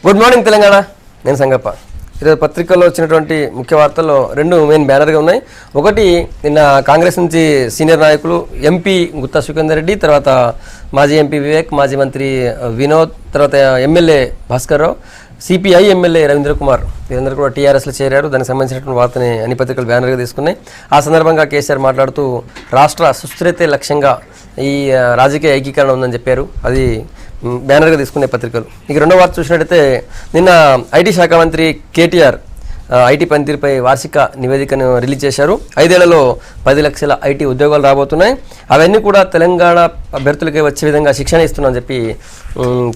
Good morning Telangana. నేను సంగప్ప. ఈరోజు పత్రికల్లో వచ్చినటువంటి ముఖ్య వార్తల్లో రెండు మెయిన్ బ్యానర్గా ఉన్నాయి. ఒకటి, నిన్న కాంగ్రెస్ నుంచి సీనియర్ నాయకులు ఎంపీ గుత్తా సుఖేందర్ రెడ్డి, తర్వాత మాజీ ఎంపీ వివేక్, మాజీ మంత్రి వినోద్, తర్వాత MLA Bhaskar Rao, CPI MLA Ravindra Kumar, వీరందరూ కూడా టీఆర్ఎస్లో చేరారు. దానికి సంబంధించినటువంటి వార్తని అన్ని పత్రికలు బ్యానర్గా తీసుకున్నాయి. ఆ సందర్భంగా కేసీఆర్ మాట్లాడుతూ రాష్ట్ర సుస్థిరతే లక్ష్యంగా ఈ రాజకీయ ఏకీకరణ ఉందని చెప్పారు. అది బ్యానర్గా తీసుకునే పత్రికలు. ఇక రెండో వార్త చూసినట్టయితే, నిన్న ఐటీ శాఖ మంత్రి కేటీఆర్ ఐటీ పనితీరుపై వార్షిక నివేదికను రిలీజ్ చేశారు. 5 ఏళ్లలో 10 లక్షల ఐటీ ఉద్యోగాలు రాబోతున్నాయి, అవన్నీ కూడా తెలంగాణ అభ్యర్థులకే వచ్చే విధంగా శిక్షణ ఇస్తున్నామని చెప్పి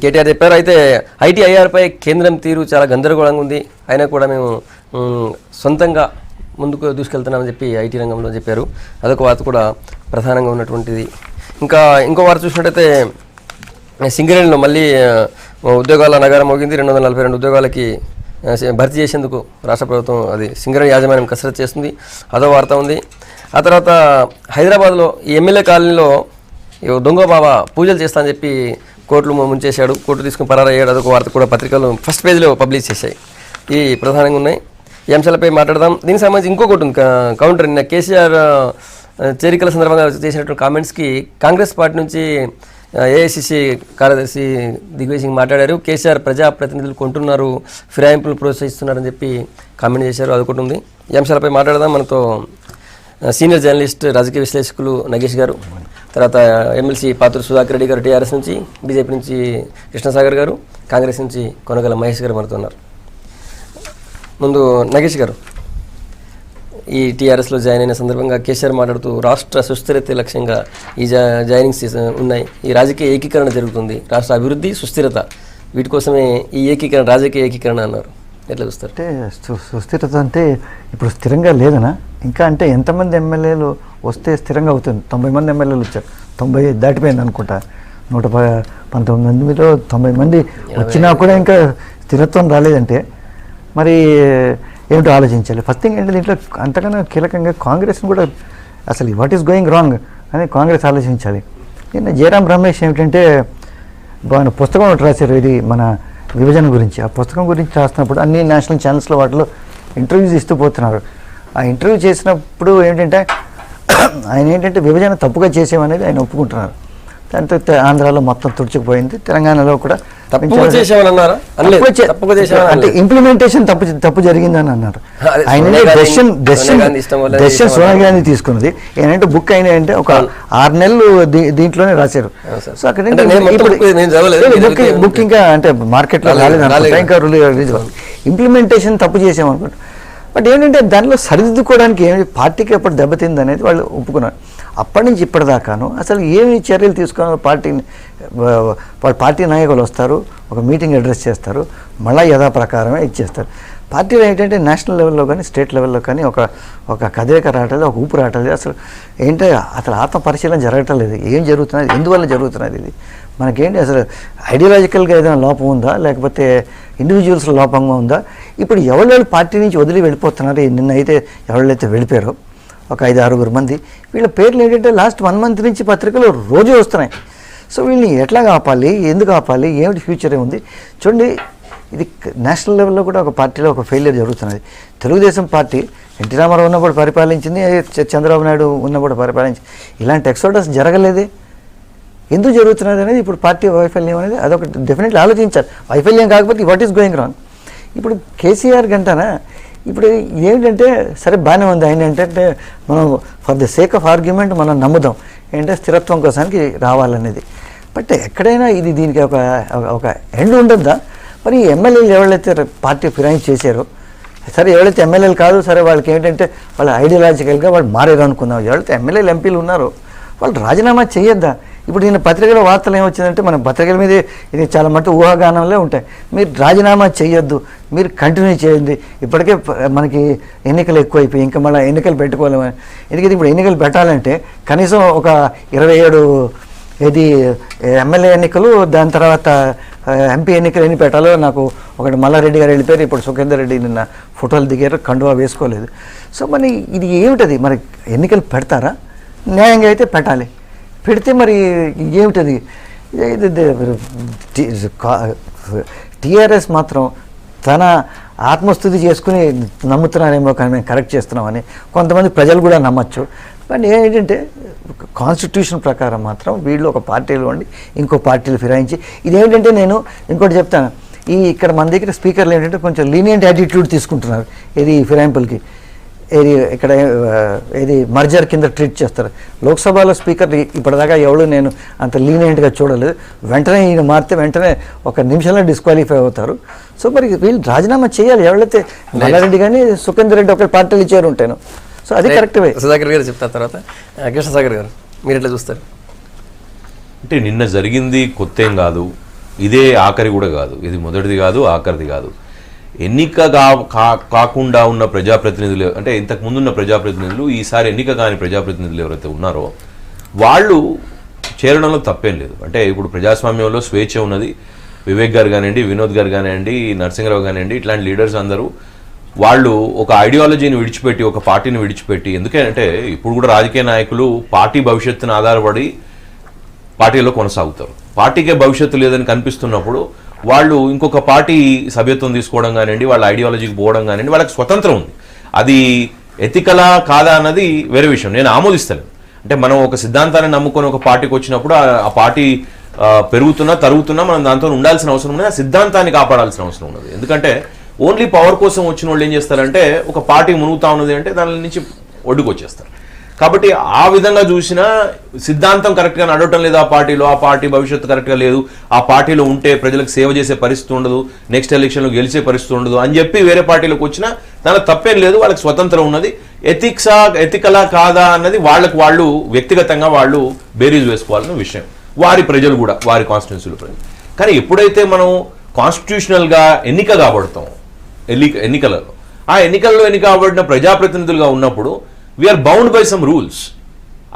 కేటీఆర్ చెప్పారు. అయితే ఐటీఐఆర్పై కేంద్రం తీరు చాలా గందరగోళంగా ఉంది, అయినా కూడా మేము సొంతంగా ముందుకు దూసుకెళ్తున్నామని చెప్పి ఐటీ రంగంలో చెప్పారు. అదొక వార్త కూడా ప్రధానంగా ఉన్నటువంటిది. ఇంకో వార్త చూసినట్టయితే, సింగరేణిలో మళ్ళీ ఉద్యోగాల నగరం మోగింది. 242 ఉద్యోగాలకి భర్తీ చేసేందుకు రాష్ట్ర ప్రభుత్వం అది సింగరేణి యాజమాన్యం కసరత్తు చేస్తుంది. అదో వార్త ఉంది. ఆ తర్వాత హైదరాబాద్లో ఈ ఎమ్మెల్యే కాలనీలో దొంగ బాబా పూజలు చేస్తా అని చెప్పి కోర్టులు ముంచేశాడు. కోర్టు తీసుకుని పరారయ్యాడు. అదొక వార్త కూడా పత్రికలు ఫస్ట్ పేజ్లో పబ్లిష్ చేశాయి. ఈ ప్రధానంగా ఉన్నాయి. ఈ అంశాలపై మాట్లాడదాం. దీనికి సంబంధించి ఇంకొకటి ఉంది కౌంటర్. నిన్న కేసీఆర్ చేరికల సందర్భంగా చేసినటువంటి కామెంట్స్కి కాంగ్రెస్ పార్టీ నుంచి ఏఐసిసి కార్యదర్శి దిగ్విజయ్ సింగ్ మాట్లాడారు. కేసీఆర్ ప్రజాప్రతినిధులు కొంటున్నారు, ఫిరాయింపులు ప్రోత్సహిస్తున్నారని చెప్పి కామెంట్ చేశారు. అదొకటి ఉంది. ఈ అంశాలపై మాట్లాడదాం. మనతో సీనియర్ జర్నలిస్ట్, రాజకీయ విశ్లేషకులు నగేష్ గారు, తర్వాత ఎమ్మెల్సీ పాత్ర సుధాకర్ రెడ్డి గారు టీఆర్ఎస్ నుంచి, బీజేపీ నుంచి కృష్ణసాగర్ గారు, కాంగ్రెస్ నుంచి కొనగల మహేష్ గారు మనతో ఉన్నారు. ముందు నగేష్ గారు, ఈ టీఆర్ఎస్లో జాయిన్ అయిన సందర్భంగా కేసీఆర్ మాట్లాడుతూ రాష్ట్ర సుస్థిరత లక్ష్యంగా ఈ జాయినింగ్స్ ఉన్నాయి, ఈ రాజకీయ ఏకీకరణ జరుగుతుంది, రాష్ట్ర అభివృద్ధి, సుస్థిరత, వీటి కోసమే ఈ ఏకీకరణ, రాజకీయ ఏకీకరణ అన్నారు. ఎట్లా చూస్తారు? అంటే సుస్థిరత అంటే ఇప్పుడు స్థిరంగా లేదనా? ఇంకా అంటే ఎంతమంది ఎమ్మెల్యేలు వస్తే స్థిరంగా అవుతుంది? 90 మంది ఎమ్మెల్యేలు వచ్చారు, 90 దాటిపోయింది అనుకుంటా. 119 మందిలో 90 మంది వచ్చినా కూడా ఇంకా స్థిరత్వం రాలేదంటే మరి ఏమిటో ఆలోచించాలి. ఫస్ట్ థింగ్ ఏంటి, దీంట్లో అంతకన్నా కీలకంగా కాంగ్రెస్ని కూడా అసలు వాట్ ఈస్ గోయింగ్ రాంగ్ అని కాంగ్రెస్ ఆలోచించాలి. నిన్న జయరాం రమేష్ ఏమిటంటే ఆయన పుస్తకం ఒకటి రాశారు, ఇది మన విభజన గురించి. ఆ పుస్తకం గురించి రాస్తున్నప్పుడు అన్ని నేషనల్ ఛానల్స్లో వాటిలో ఇంటర్వ్యూస్ ఇస్తూ పోతున్నారు. ఆ ఇంటర్వ్యూ చేసినప్పుడు ఏంటంటే ఆయన ఏంటంటే విభజన తప్పుగా చేసామనేది ఆయన ఒప్పుకుంటున్నారు. దాంతో ఆంధ్రాలో మొత్తం తుడుచుకుపోయింది, తెలంగాణలో కూడా అంటే ఇంప్లిమెంటేషన్ తప్పు జరిగిందని అన్నారు. ఆయన డెసిషన్ సోనియా గాంధీ తీసుకున్నది. ఏంటంటే బుక్ అయినా అంటే ఒక 6 నెలలు దీంట్లోనే రాశారు. సో అక్కడ బుక్ ఇంకా అంటే మార్కెట్లో రాలేదు, ఇంకా రిలీజ్ ఇంప్లిమెంటేషన్ తప్పు చేసామనుకుంటా. బట్ ఏంటంటే దానిలో సరిదిద్దుకోవడానికి ఏమి పార్టీకి ఎప్పుడు దెబ్బతింది అనేది వాళ్ళు ఒప్పుకున్నారు. అప్పటి నుంచి ఇప్పటిదాకాను అసలు ఏమి చర్యలు తీసుకున్న పార్టీ నాయకులు వస్తారు, ఒక మీటింగ్ అడ్రస్ చేస్తారు, మళ్ళీ యథాప్రకారమే ఇచ్చేస్తారు. పార్టీలో ఏంటంటే నేషనల్ లెవెల్లో కానీ స్టేట్ లెవెల్లో కానీ ఒక కదలిక రావట్లేదు, ఒక ఊపు రావట్లేదు. అసలు ఆత్మ పరిశీలన జరగటం లేదు. ఏం జరుగుతున్నది, ఎందువల్ల జరుగుతున్నది, ఇది మనకేంటి అసలు ఐడియాలజికల్గా ఏదైనా లోపం ఉందా, లేకపోతే ఇండివిజువల్స్ లోపంగా ఉందా? ఇప్పుడు ఎవరు పార్టీ నుంచి వదిలి వెళ్ళిపోతున్నారు. నిన్న అయితే ఎవరైతే వెళ్ళిపోయారో ఒక 5-6 మంది, వీళ్ళ పేర్లు ఏంటంటే లాస్ట్ 1 మంత్ నుంచి పత్రికలు రోజు వస్తున్నాయి. సో వీళ్ళని ఎట్లా ఆపాలి, ఎందుకు ఆపాలి, ఏమిటి ఫ్యూచర్ ఏముంది చూడండి. ఇది నేషనల్ లెవెల్లో కూడా ఒక పార్టీలో ఒక ఫెయిలియర్ జరుగుతున్నది. తెలుగుదేశం పార్టీ ఎన్టీ రామారావు ఉన్నప్పుడు పరిపాలించింది, చంద్రబాబు నాయుడు ఉన్నప్పుడు పరిపాలించింది. ఇలాంటి ఎక్సోడస్ జరగలేదే, ఎందుకు జరుగుతున్నది అనేది ఇప్పుడు పార్టీ వైఫల్యం అనేది అదొక డెఫినెట్లీ ఆలోచించాలి. వైఫల్యం కాకపోతే వాట్ ఈస్ గోయింగ్ రాంగ్. ఇప్పుడు కేసీఆర్ గంటనా ఇప్పుడు ఏమిటంటే సరే బాగానే ఉంది, ఆయన ఏంటంటే మనం for the sake of argument మనం నమ్ముదాం ఏంటంటే స్థిరత్వం కోసానికి రావాలనేది. బట్ ఎక్కడైనా ఇది దీనికి ఒక ఎండ్ ఉండద్దా? మరి ఎమ్మెల్యేలు ఎవరైతే పార్టీ ఫిరాయించి చేశారో, సరే ఎవరైతే ఎమ్మెల్యేలు కాదు, సరే వాళ్ళకి ఏంటంటే వాళ్ళు ఐడియాలజికల్గా వాళ్ళు మారేరు అనుకుందాం. ఎవరైతే ఎమ్మెల్యేలు ఎంపీలు ఉన్నారో వాళ్ళు రాజీనామా చేయొద్దా? ఇప్పుడు నేను పత్రికలో వార్తలు ఏమొచ్చిందంటే మన పత్రికల మీద ఇది చాలా మటుకు ఊహాగానంలో ఉంటాయి. మీరు రాజీనామా చేయొద్దు, మీరు కంటిన్యూ చేయండి, ఇప్పటికే మనకి ఎన్నికలు ఎక్కువైపోయి ఇంకా మళ్ళీ ఎన్నికలు పెట్టుకోలేము. ఎందుకంటే ఇప్పుడు ఎన్నికలు పెట్టాలంటే కనీసం ఒక 27 ఎమ్మెల్యే ఎన్నికలు, దాని తర్వాత ఎంపీ ఎన్నికలు ఎన్ని పెట్టాలో నాకు ఒకటి మల్లారెడ్డి గారు వెళ్ళిపోయారు, ఇప్పుడు సుఖేందర్ రెడ్డి నిన్న ఫోటోలు దిగారు, కండువా వేసుకోలేదు. సో మరి ఇది ఏమిటది, మరి ఎన్నికలు పెడతారా? న్యాయంగా అయితే పెట్టాలి, పెడితే మరి ఏమిటది టీఆర్ఎస్ మాత్రం తన ఆత్మస్థుతి చేసుకుని నమ్ముతున్నారేమో కానీ మేము కరెక్ట్ చేస్తున్నామని కొంతమంది ప్రజలు కూడా నమ్మచ్చు. బట్ ఏంటంటే కాన్స్టిట్యూషన్ ప్రకారం మాత్రం వీళ్ళు ఒక పార్టీలు ఉండి ఇంకో పార్టీలు ఫిరాయించి ఇదేంటంటే నేను ఇంకోటి చెప్తాను, ఇక్కడ మన దగ్గర స్పీకర్లు ఏంటంటే కొంచెం లీనియంట్ యాటిట్యూడ్ తీసుకుంటున్నారు. ఇది ఫిరాయింపులకి ఇది మర్జర్ కింద ట్రీట్ చేస్తారు. లోక్సభలో స్పీకర్ ఇప్పటిదాకా ఎవరు నేను అంత లీనియంట్గా చూడలేదు. వెంటనే ఈయన మారితే వెంటనే ఒక నిమిషంలో డిస్క్వాలిఫై అవుతారు. సో మరి వీళ్ళు రాజీనామా చేయాలి. ఎవరైతే మల్లారెడ్డి కానీ సుఖేందర్ రెడ్డి ఒక పార్టీలు ఇచ్చారు ఉంటాను. సో అది కరెక్ట్ వే. సుధాకర్ గారు చెప్తారు తర్వాత కృష్ణసాగర్ గారు మీరు ఎట్లా చూస్తారు? అంటే నిన్న జరిగింది కొత్త ఏం కాదు, ఇదే ఆఖరి కూడా కాదు, ఇది మొదటిది కాదు ఆఖరిది కాదు. ఎన్నిక కాకుండా ఉన్న ప్రజాప్రతినిధులు అంటే ఇంతకు ముందున్న ప్రజాప్రతినిధులు ఈసారి ఎన్నిక కాని ప్రజాప్రతినిధులు ఎవరైతే ఉన్నారో వాళ్ళు చేరడంలో తప్పేం లేదు. అంటే ఇప్పుడు ప్రజాస్వామ్యంలో స్వేచ్ఛ ఉన్నది. వివేక్ గారు కానివ్వండి, వినోద్ గారు కానివ్వండి, నరసింహరావు కానివ్వండి, ఇట్లాంటి లీడర్స్ అందరూ వాళ్ళు ఒక ఐడియాలజీని విడిచిపెట్టి ఒక పార్టీని విడిచిపెట్టి, ఎందుకంటే ఇప్పుడు కూడా రాజకీయ నాయకులు పార్టీ భవిష్యత్తును ఆధారపడి పార్టీలో కొనసాగుతారు. పార్టీకే భవిష్యత్తు లేదని కనిపిస్తున్నప్పుడు వాళ్ళు ఇంకొక పార్టీ సభ్యత్వం తీసుకోవడం కానివ్వండి, వాళ్ళ ఐడియాలజీకి పోవడం కానివ్వండి, వాళ్ళకి స్వతంత్రం ఉంది. అది ఎథికలా కాదా అన్నది వేరే విషయం, నేను ఆమోదిస్తాను. అంటే మనం ఒక సిద్ధాంతాన్ని నమ్ముకొని ఒక పార్టీకి వచ్చినప్పుడు ఆ పార్టీ పెరుగుతున్నా తరుగుతున్నా మనం దాంతో ఉండాల్సిన అవసరం ఉన్నది, ఆ సిద్ధాంతాన్ని కాపాడాల్సిన అవసరం ఉన్నది. ఎందుకంటే ఓన్లీ పవర్ కోసం వచ్చిన వాళ్ళు ఏం చేస్తారంటే ఒక పార్టీ మునుగుతా ఉన్నది అంటే దాని నుంచి ఒడ్డుకు వచ్చేస్తారు. కాబట్టి ఆ విధంగా చూసినా సిద్ధాంతం కరెక్ట్గా నడవటం లేదు ఆ పార్టీలో, ఆ పార్టీ భవిష్యత్తు కరెక్ట్గా లేదు, ఆ పార్టీలో ఉంటే ప్రజలకు సేవ చేసే పరిస్థితి ఉండదు, నెక్స్ట్ ఎలక్షన్లో గెలిచే పరిస్థితి ఉండదు అని చెప్పి వేరే పార్టీలోకి వచ్చినా దానిలో తప్పేం లేదు, వాళ్ళకి స్వతంత్రం ఉన్నది. ఎథికలా కాదా అన్నది వాళ్ళకు వాళ్ళు వ్యక్తిగతంగా వాళ్ళు బేరీజ్ వేసుకోవాల్సిన విషయం, వారి ప్రజలు కూడా, వారి కాన్స్టిట్యున్సీల ప్రజలు. కానీ ఎప్పుడైతే మనం కాన్స్టిట్యూషనల్గా ఎన్నిక కాబడతాం, ఎన్నికలలో ఆ ఎన్నికల్లో ఎన్నిక కాబడిన ప్రజాప్రతినిధులుగా ఉన్నప్పుడు we are bound by some rules.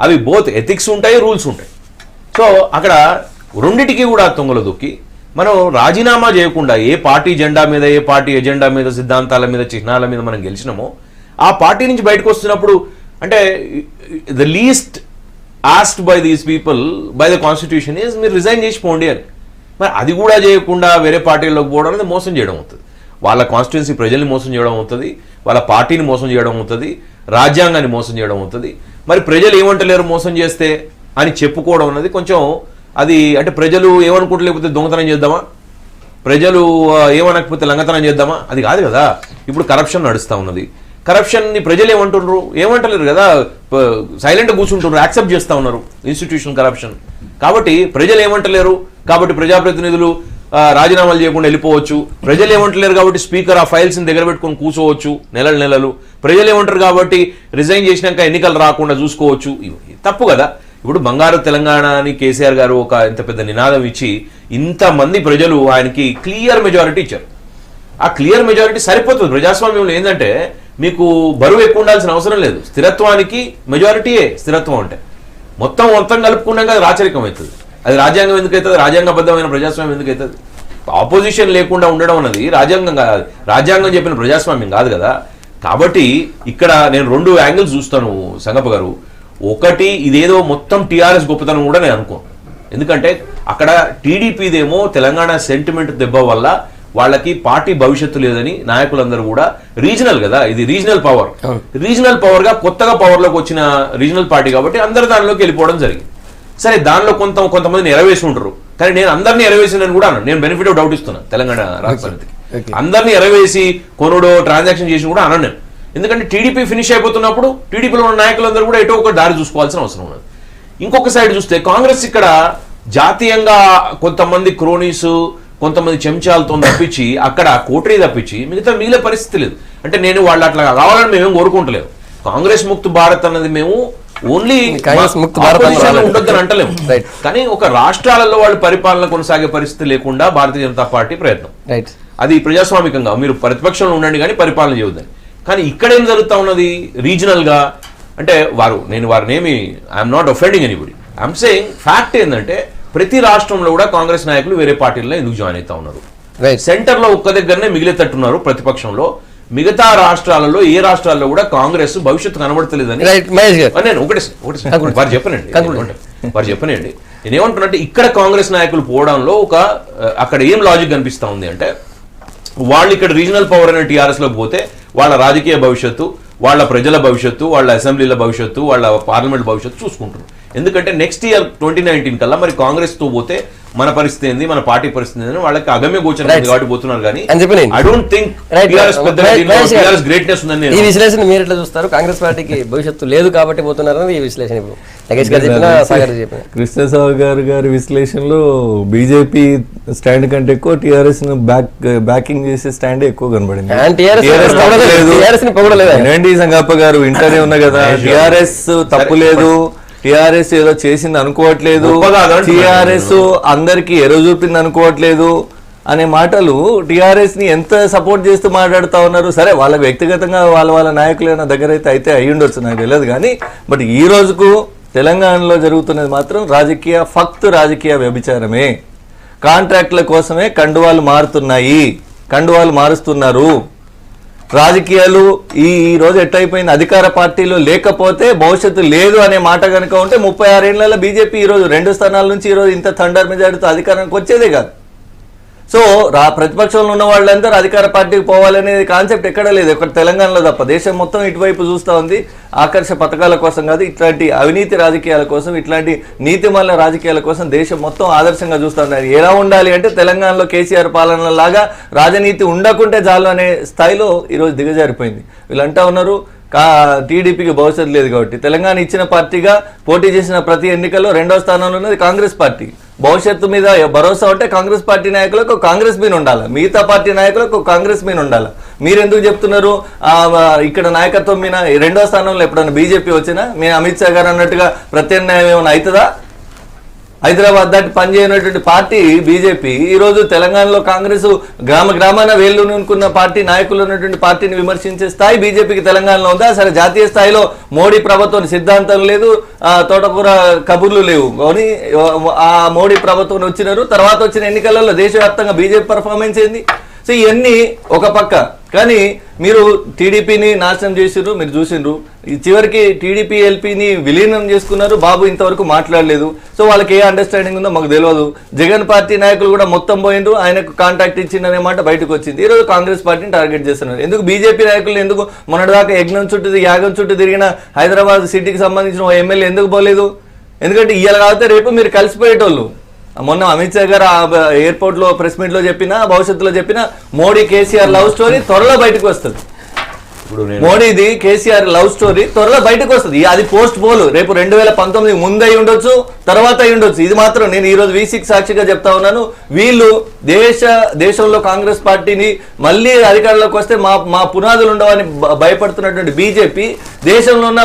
అవి బోత్ ఎథిక్స్ ఉంటాయి, రూల్స్ ఉంటాయి. సో అక్కడ రెండిటికి కూడా తొంగలు దొక్కి మనం రాజీనామా చేయకుండా ఏ పార్టీ జెండా మీద, ఏ పార్టీ ఎజెండా మీద, సిద్ధాంతాల మీద, చిహ్నాల మీద మనం గెలిచినామో ఆ పార్టీ నుంచి బయటకు వస్తున్నప్పుడు అంటే the least asked by these people by the constitution is మీరు రిజైన్ చేసి పోండి అని. మరి అది కూడా చేయకుండా వేరే పార్టీలోకి పోవడం అనేది మోసం చేయడం అవుతుంది. వాళ్ళ కాన్స్టిట్యున్సీ ప్రజల్ని మోసం చేయడం అవుతుంది, వాళ్ళ పార్టీని మోసం చేయడం అవుతుంది, రాజ్యాంగాన్ని మోసం చేయడం అవుతుంది. మరి ప్రజలు ఏమంటలేరు మోసం చేస్తే అని చెప్పుకోవడం అనేది కొంచెం అది అంటే ప్రజలు ఏమనుకుంటలేకపోతే దొంగతనం చేద్దామా, ప్రజలు ఏమనకపోతే లంగతనం చేద్దామా, అది కాదు కదా. ఇప్పుడు కరప్షన్ నడుస్తూ ఉన్నది, కరప్షన్ని ప్రజలు ఏమంటలేరు కదా, సైలెంట్గా కూర్చుంటున్నారు, యాక్సెప్ట్ చేస్తూ ఉన్నారు ఇన్స్టిట్యూషన్ కరప్షన్. కాబట్టి ప్రజలు ఏమంటలేరు కాబట్టి ప్రజాప్రతినిధులు రాజీనామాలు చేయకుండా వెళ్ళిపోవచ్చు. ప్రజలు ఏమంటలేరు కాబట్టి స్పీకర్ ఆ ఫైల్స్ని దగ్గర పెట్టుకొని కూర్చోవచ్చు నెలలు. ప్రజలు ఏమంటారు కాబట్టి రిజైన్ చేసినాక ఎన్నికలు రాకుండా చూసుకోవచ్చు. తప్పు కదా. ఇప్పుడు బంగారు తెలంగాణ అని కేసీఆర్ గారు ఒక ఇంత పెద్ద నినాదం ఇచ్చి ఇంతమంది ప్రజలు ఆయనకి క్లియర్ మెజారిటీ ఇచ్చారు. ఆ క్లియర్ మెజారిటీ సరిపోతుంది. ప్రజాస్వామ్యంలో ఏంటంటే మీకు బరువు ఎక్కువ ఉండాల్సిన అవసరం లేదు. స్థిరత్వానికి మెజారిటీయే స్థిరత్వం అంటే. మొత్తం కలుపుకున్నాక అది రాచరికం అవుతుంది. అది రాజ్యాంగం ఎందుకు అవుతుంది? రాజ్యాంగబద్ధమైన ప్రజాస్వామ్యం ఎందుకు అవుతుంది? ఆపోజిషన్ లేకుండా ఉండడం అన్నది రాజ్యాంగం కాదు, రాజ్యాంగం చెప్పిన ప్రజాస్వామ్యం కాదు కదా. కాబట్టి ఇక్కడ నేను రెండు యాంగిల్స్ చూస్తాను సంగప్ప గారు. ఒకటి, ఇదేదో మొత్తం టీఆర్ఎస్ గొప్పతనం కూడా నేను అనుకోను. ఎందుకంటే అక్కడ టీడీపీదేమో తెలంగాణ సెంటిమెంట్ దెబ్బ వల్ల వాళ్ళకి పార్టీ భవిష్యత్తు లేదని నాయకులందరూ కూడా రీజనల్ కదా, ఇది రీజనల్ పవర్ గా కొత్తగా పవర్లోకి వచ్చిన రీజనల్ పార్టీ కాబట్టి అందరు దానిలోకి వెళ్ళిపోవడం జరిగింది. సరే, దానిలో కొంతమందిని ఎరవేసి ఉంటారు, కానీ నేను అందరినీ ఎరవేసినని కూడా అన్నాను. నేను బెనిఫిట్ ఆఫ్ డౌట్ ఇస్తున్నాను తెలంగాణ రాష్ట్ర సమితికి. అందరినీ ఎరవేసి కొనుడో ట్రాన్సాక్షన్ చేసి కూడా అన్నాను నేను. ఎందుకంటే టీడీపీ ఫినిష్ అయిపోతున్నప్పుడు టీడీపీలో ఉన్న నాయకులందరూ కూడా ఎటో ఒక దారి చూసుకోవాల్సిన అవసరం ఉన్నది. ఇంకొక సైడ్ చూస్తే కాంగ్రెస్ ఇక్కడ జాతీయంగా కొంతమంది క్రోనీస్, కొంతమంది చెంచాలతో తప్పించి అక్కడ కోటరీ తప్పించి మిగిలిన పరిస్థితి లేదు. అంటే నేను వాళ్ళు అట్లా కావాలని మేమేం కోరుకుంటలేము. కాంగ్రెస్ ముక్త భారత్ అన్నది మేము ఓన్లీ ఉండొద్దని అంటలేము, కానీ ఒక రాష్ట్రాలలో వాళ్ళు పరిపాలన కొనసాగే పరిస్థితి లేకుండా భారతీయ జనతా పార్టీ ప్రయత్నం. అది ప్రజాస్వామికంగా మీరు ప్రతిపక్షంలో ఉండండి కానీ పరిపాలన చేయొద్దని. కానీ ఇక్కడ ఏం జరుగుతా ఉన్నది రీజనల్ గా అంటే నేను వారినేమి I'm not offending anybody, I'm saying fact ఏంటంటే ప్రతి రాష్ట్రంలో కూడా కాంగ్రెస్ నాయకులు వేరే పార్టీల్లో ఎందుకు జాయిన్ అవుతా ఉన్నారు. సెంటర్ లో ఒక్క దగ్గరనే మిగిలేటట్టున్నారు ప్రతిపక్షంలో. మిగతా రాష్ట్రాలలో ఏ రాష్ట్రాల్లో కూడా కాంగ్రెస్ భవిష్యత్తు కనబడతలేదని నేను వారు చెప్పనండి. నేనేమంటున్నానంటే ఇక్కడ కాంగ్రెస్ నాయకులు పోవడంలో అక్కడ ఏం లాజిక్ కనిపిస్తా ఉంది అంటే వాళ్ళు ఇక్కడ రీజనల్ పవర్ అనే టీఆర్ఎస్లోకి పోతే వాళ్ళ రాజకీయ భవిష్యత్తు, వాళ్ళ ప్రజల భవిష్యత్తు, వాళ్ళ అసెంబ్లీల భవిష్యత్తు, వాళ్ళ పార్లమెంట్ భవిష్యత్తు చూసుకుంటారు. ఎందుకంటే నెక్స్ట్ ఇయర్ 2019 కల్లా మరి కాంగ్రెస్తో పోతే మన పరిస్థితి ఏంది, మన పార్టీ పరిస్థితి ఏంది వాళ్ళకి అగమ్య గోచరం కాబట్టి పోతున్నారు. కానీ I don't think TRS greatness ఉందని. ఈ విశ్లేషణ మీరు ఎట్లా చూస్తారు? కాంగ్రెస్ పార్టీకి భవిష్యత్తు లేదు కాబట్టి పోతున్నారు ఈ విశ్లేషణ. ఇప్పుడు నగేష్ గారు చెప్పిన, సాగర్ చెప్పిన, కృష్ణసాగర్ గారి విశ్లేషణలో బీజేపీ స్టాండ్ కంటే ఎక్కువ టీఆర్ఎస్ బ్యాకింగ్ చేసే స్టాండ్ ఎక్కువ కనబడింది. సంగప్ప గారు వింటనే ఉన్నా కదా, టీఆర్ఎస్ తప్పు లేదు, టీఆర్ఎస్ ఏదో చేసింది అనుకోవట్లేదు, టీఆర్ఎస్ అందరికి ఎరో చూపింది అనుకోవట్లేదు అనే మాటలు టీఆర్ఎస్ ని ఎంత సపోర్ట్ చేస్తూ మాట్లాడుతూ ఉన్నారు. సరే వాళ్ళకి వ్యక్తిగతంగా వాళ్ళ నాయకులైన దగ్గర అయితే అయ్యి ఉండొచ్చు, నాకు తెలియదు. కానీ బట్ ఈ రోజుకు తెలంగాణలో జరుగుతున్నది మాత్రం రాజకీయ వ్యభిచారమే. కాంట్రాక్ట్ల కోసమే కండువాలు మారుస్తున్నారు. రాజకీయాలు ఈ రోజు ఎట్టయిపోయింది, అధికార పార్టీలో లేకపోతే భవిష్యత్తు లేదు అనే మాట కనుక ఉంటే 36 ఏళ్లలో బీజేపీ ఈరోజు 2 స్థానాల నుంచి ఈరోజు ఇంత థండర్ మెజారిటీతో అధికారానికి వచ్చేదే కాదు. సో ప్రతిపక్షంలో ఉన్న వాళ్ళందరూ అధికార పార్టీకి పోవాలనే కాన్సెప్ట్ ఎక్కడ లేదు, ఇక్కడ తెలంగాణలో తప్ప. దేశం మొత్తం ఇటువైపు చూస్తూ ఉంది. ఆకర్ష పథకాల కోసం కాదు, ఇట్లాంటి అవినీతి రాజకీయాల కోసం, ఇట్లాంటి నీతిమాల రాజకీయాల కోసం దేశం మొత్తం ఆదర్శంగా చూస్తూ ఉన్నారు. ఎలా ఉండాలి అంటే తెలంగాణలో కేసీఆర్ పాలన లాగా రాజనీతి ఉండకుంటే చాలు అనే స్థాయిలో ఈరోజు దిగజారిపోయింది. వీళ్ళంటా ఉన్నారు టీడీపీకి భవిష్యత్తు లేదు కాబట్టి. తెలంగాణ ఇచ్చిన పార్టీగా పోటీ చేసిన ప్రతి ఎన్నికల్లో 2వ స్థానంలో ఉన్నది కాంగ్రెస్ పార్టీ. భవిష్యత్తు మీద భరోసా ఉంటే కాంగ్రెస్ పార్టీ నాయకులకు కాంగ్రెస్ మీన్ ఉండాలి, మిగతా పార్టీ నాయకులకు కాంగ్రెస్ మీన్ ఉండాలి. మీరు ఎందుకు చెప్తున్నారు ఇక్కడ నాయకత్వం మీద 2వ స్థానంలో ఎప్పుడైనా బీజేపీ వచ్చినా మీ అమిత్ షా గారు అన్నట్టుగా ప్రత్యామ్నాయం ఏమైనా అవుతుందా? హైదరాబాద్ దాటి పనిచేయనటువంటి పార్టీ బీజేపీ ఈరోజు తెలంగాణలో కాంగ్రెస్ గ్రామాన వేళ్ళు అనుకున్న పార్టీ నాయకులు ఉన్నటువంటి పార్టీని విమర్శించే స్థాయి బీజేపీకి తెలంగాణలో ఉందా? సరే, జాతీయ స్థాయిలో మోడీ ప్రభుత్వం సిద్ధాంతం లేదు, తోటకూర కబుర్లు లేవు, కానీ ఆ మోడీ ప్రభుత్వం వచ్చినారు. తర్వాత వచ్చిన ఎన్నికలలో దేశవ్యాప్తంగా బీజేపీ పర్ఫార్మెన్స్ ఏంది? సో ఇవన్నీ ఒక పక్క. కానీ మీరు టీడీపీని నాశనం చేసిర్రు, మీరు చూసిండ్రు. చివరికి టీడీపీ ఎల్పీని విలీనం చేసుకున్నారు. బాబు ఇంతవరకు మాట్లాడలేదు. సో వాళ్ళకి ఏ అండర్స్టాండింగ్ ఉందో మాకు తెలియదు. జగన్ పార్టీ నాయకులు కూడా మొత్తం పోయిండ్రు, ఆయనకు కాంటాక్ట్ ఇచ్చిందనే మాట బయటకు వచ్చింది. ఈరోజు కాంగ్రెస్ పార్టీని టార్గెట్ చేస్తున్నారు. ఎందుకు బీజేపీ నాయకులు ఎందుకు మొన్నటిదాకా యాగం చుట్టూ తిరిగిన హైదరాబాద్ సిటీకి సంబంధించిన ఎమ్మెల్యే ఎందుకు పోలేదు? ఎందుకంటే ఇవాళ కాకపోతే రేపు మీరు కలిసిపోయేటోళ్ళు. మొన్న అమిత్ షా గారు ఎయిర్పోర్ట్ లో ప్రెస్ మీట్ లో చెప్పినా, భవిష్యత్తులో చెప్పినా మోడీ కేసీఆర్ లవ్ స్టోరీ త్వరలో బయటకు వస్తుంది. మోడీది కేసీఆర్ లవ్ స్టోరీ త్వరలో బయటకు వస్తుంది. అది పోస్ట్ పోల్ రేపు 2019 ముందు అయి ఉండొచ్చు, తర్వాత అయి ఉండొచ్చు. ఇది మాత్రం నేను ఈరోజు V6 సాక్షిగా చెప్తా ఉన్నాను. వీళ్ళు దేశంలో కాంగ్రెస్ పార్టీని మళ్ళీ అధికారంలోకి వస్తే మా పునాదులు ఉండవని భయపడుతున్నటువంటి బీజేపీ దేశంలో ఉన్న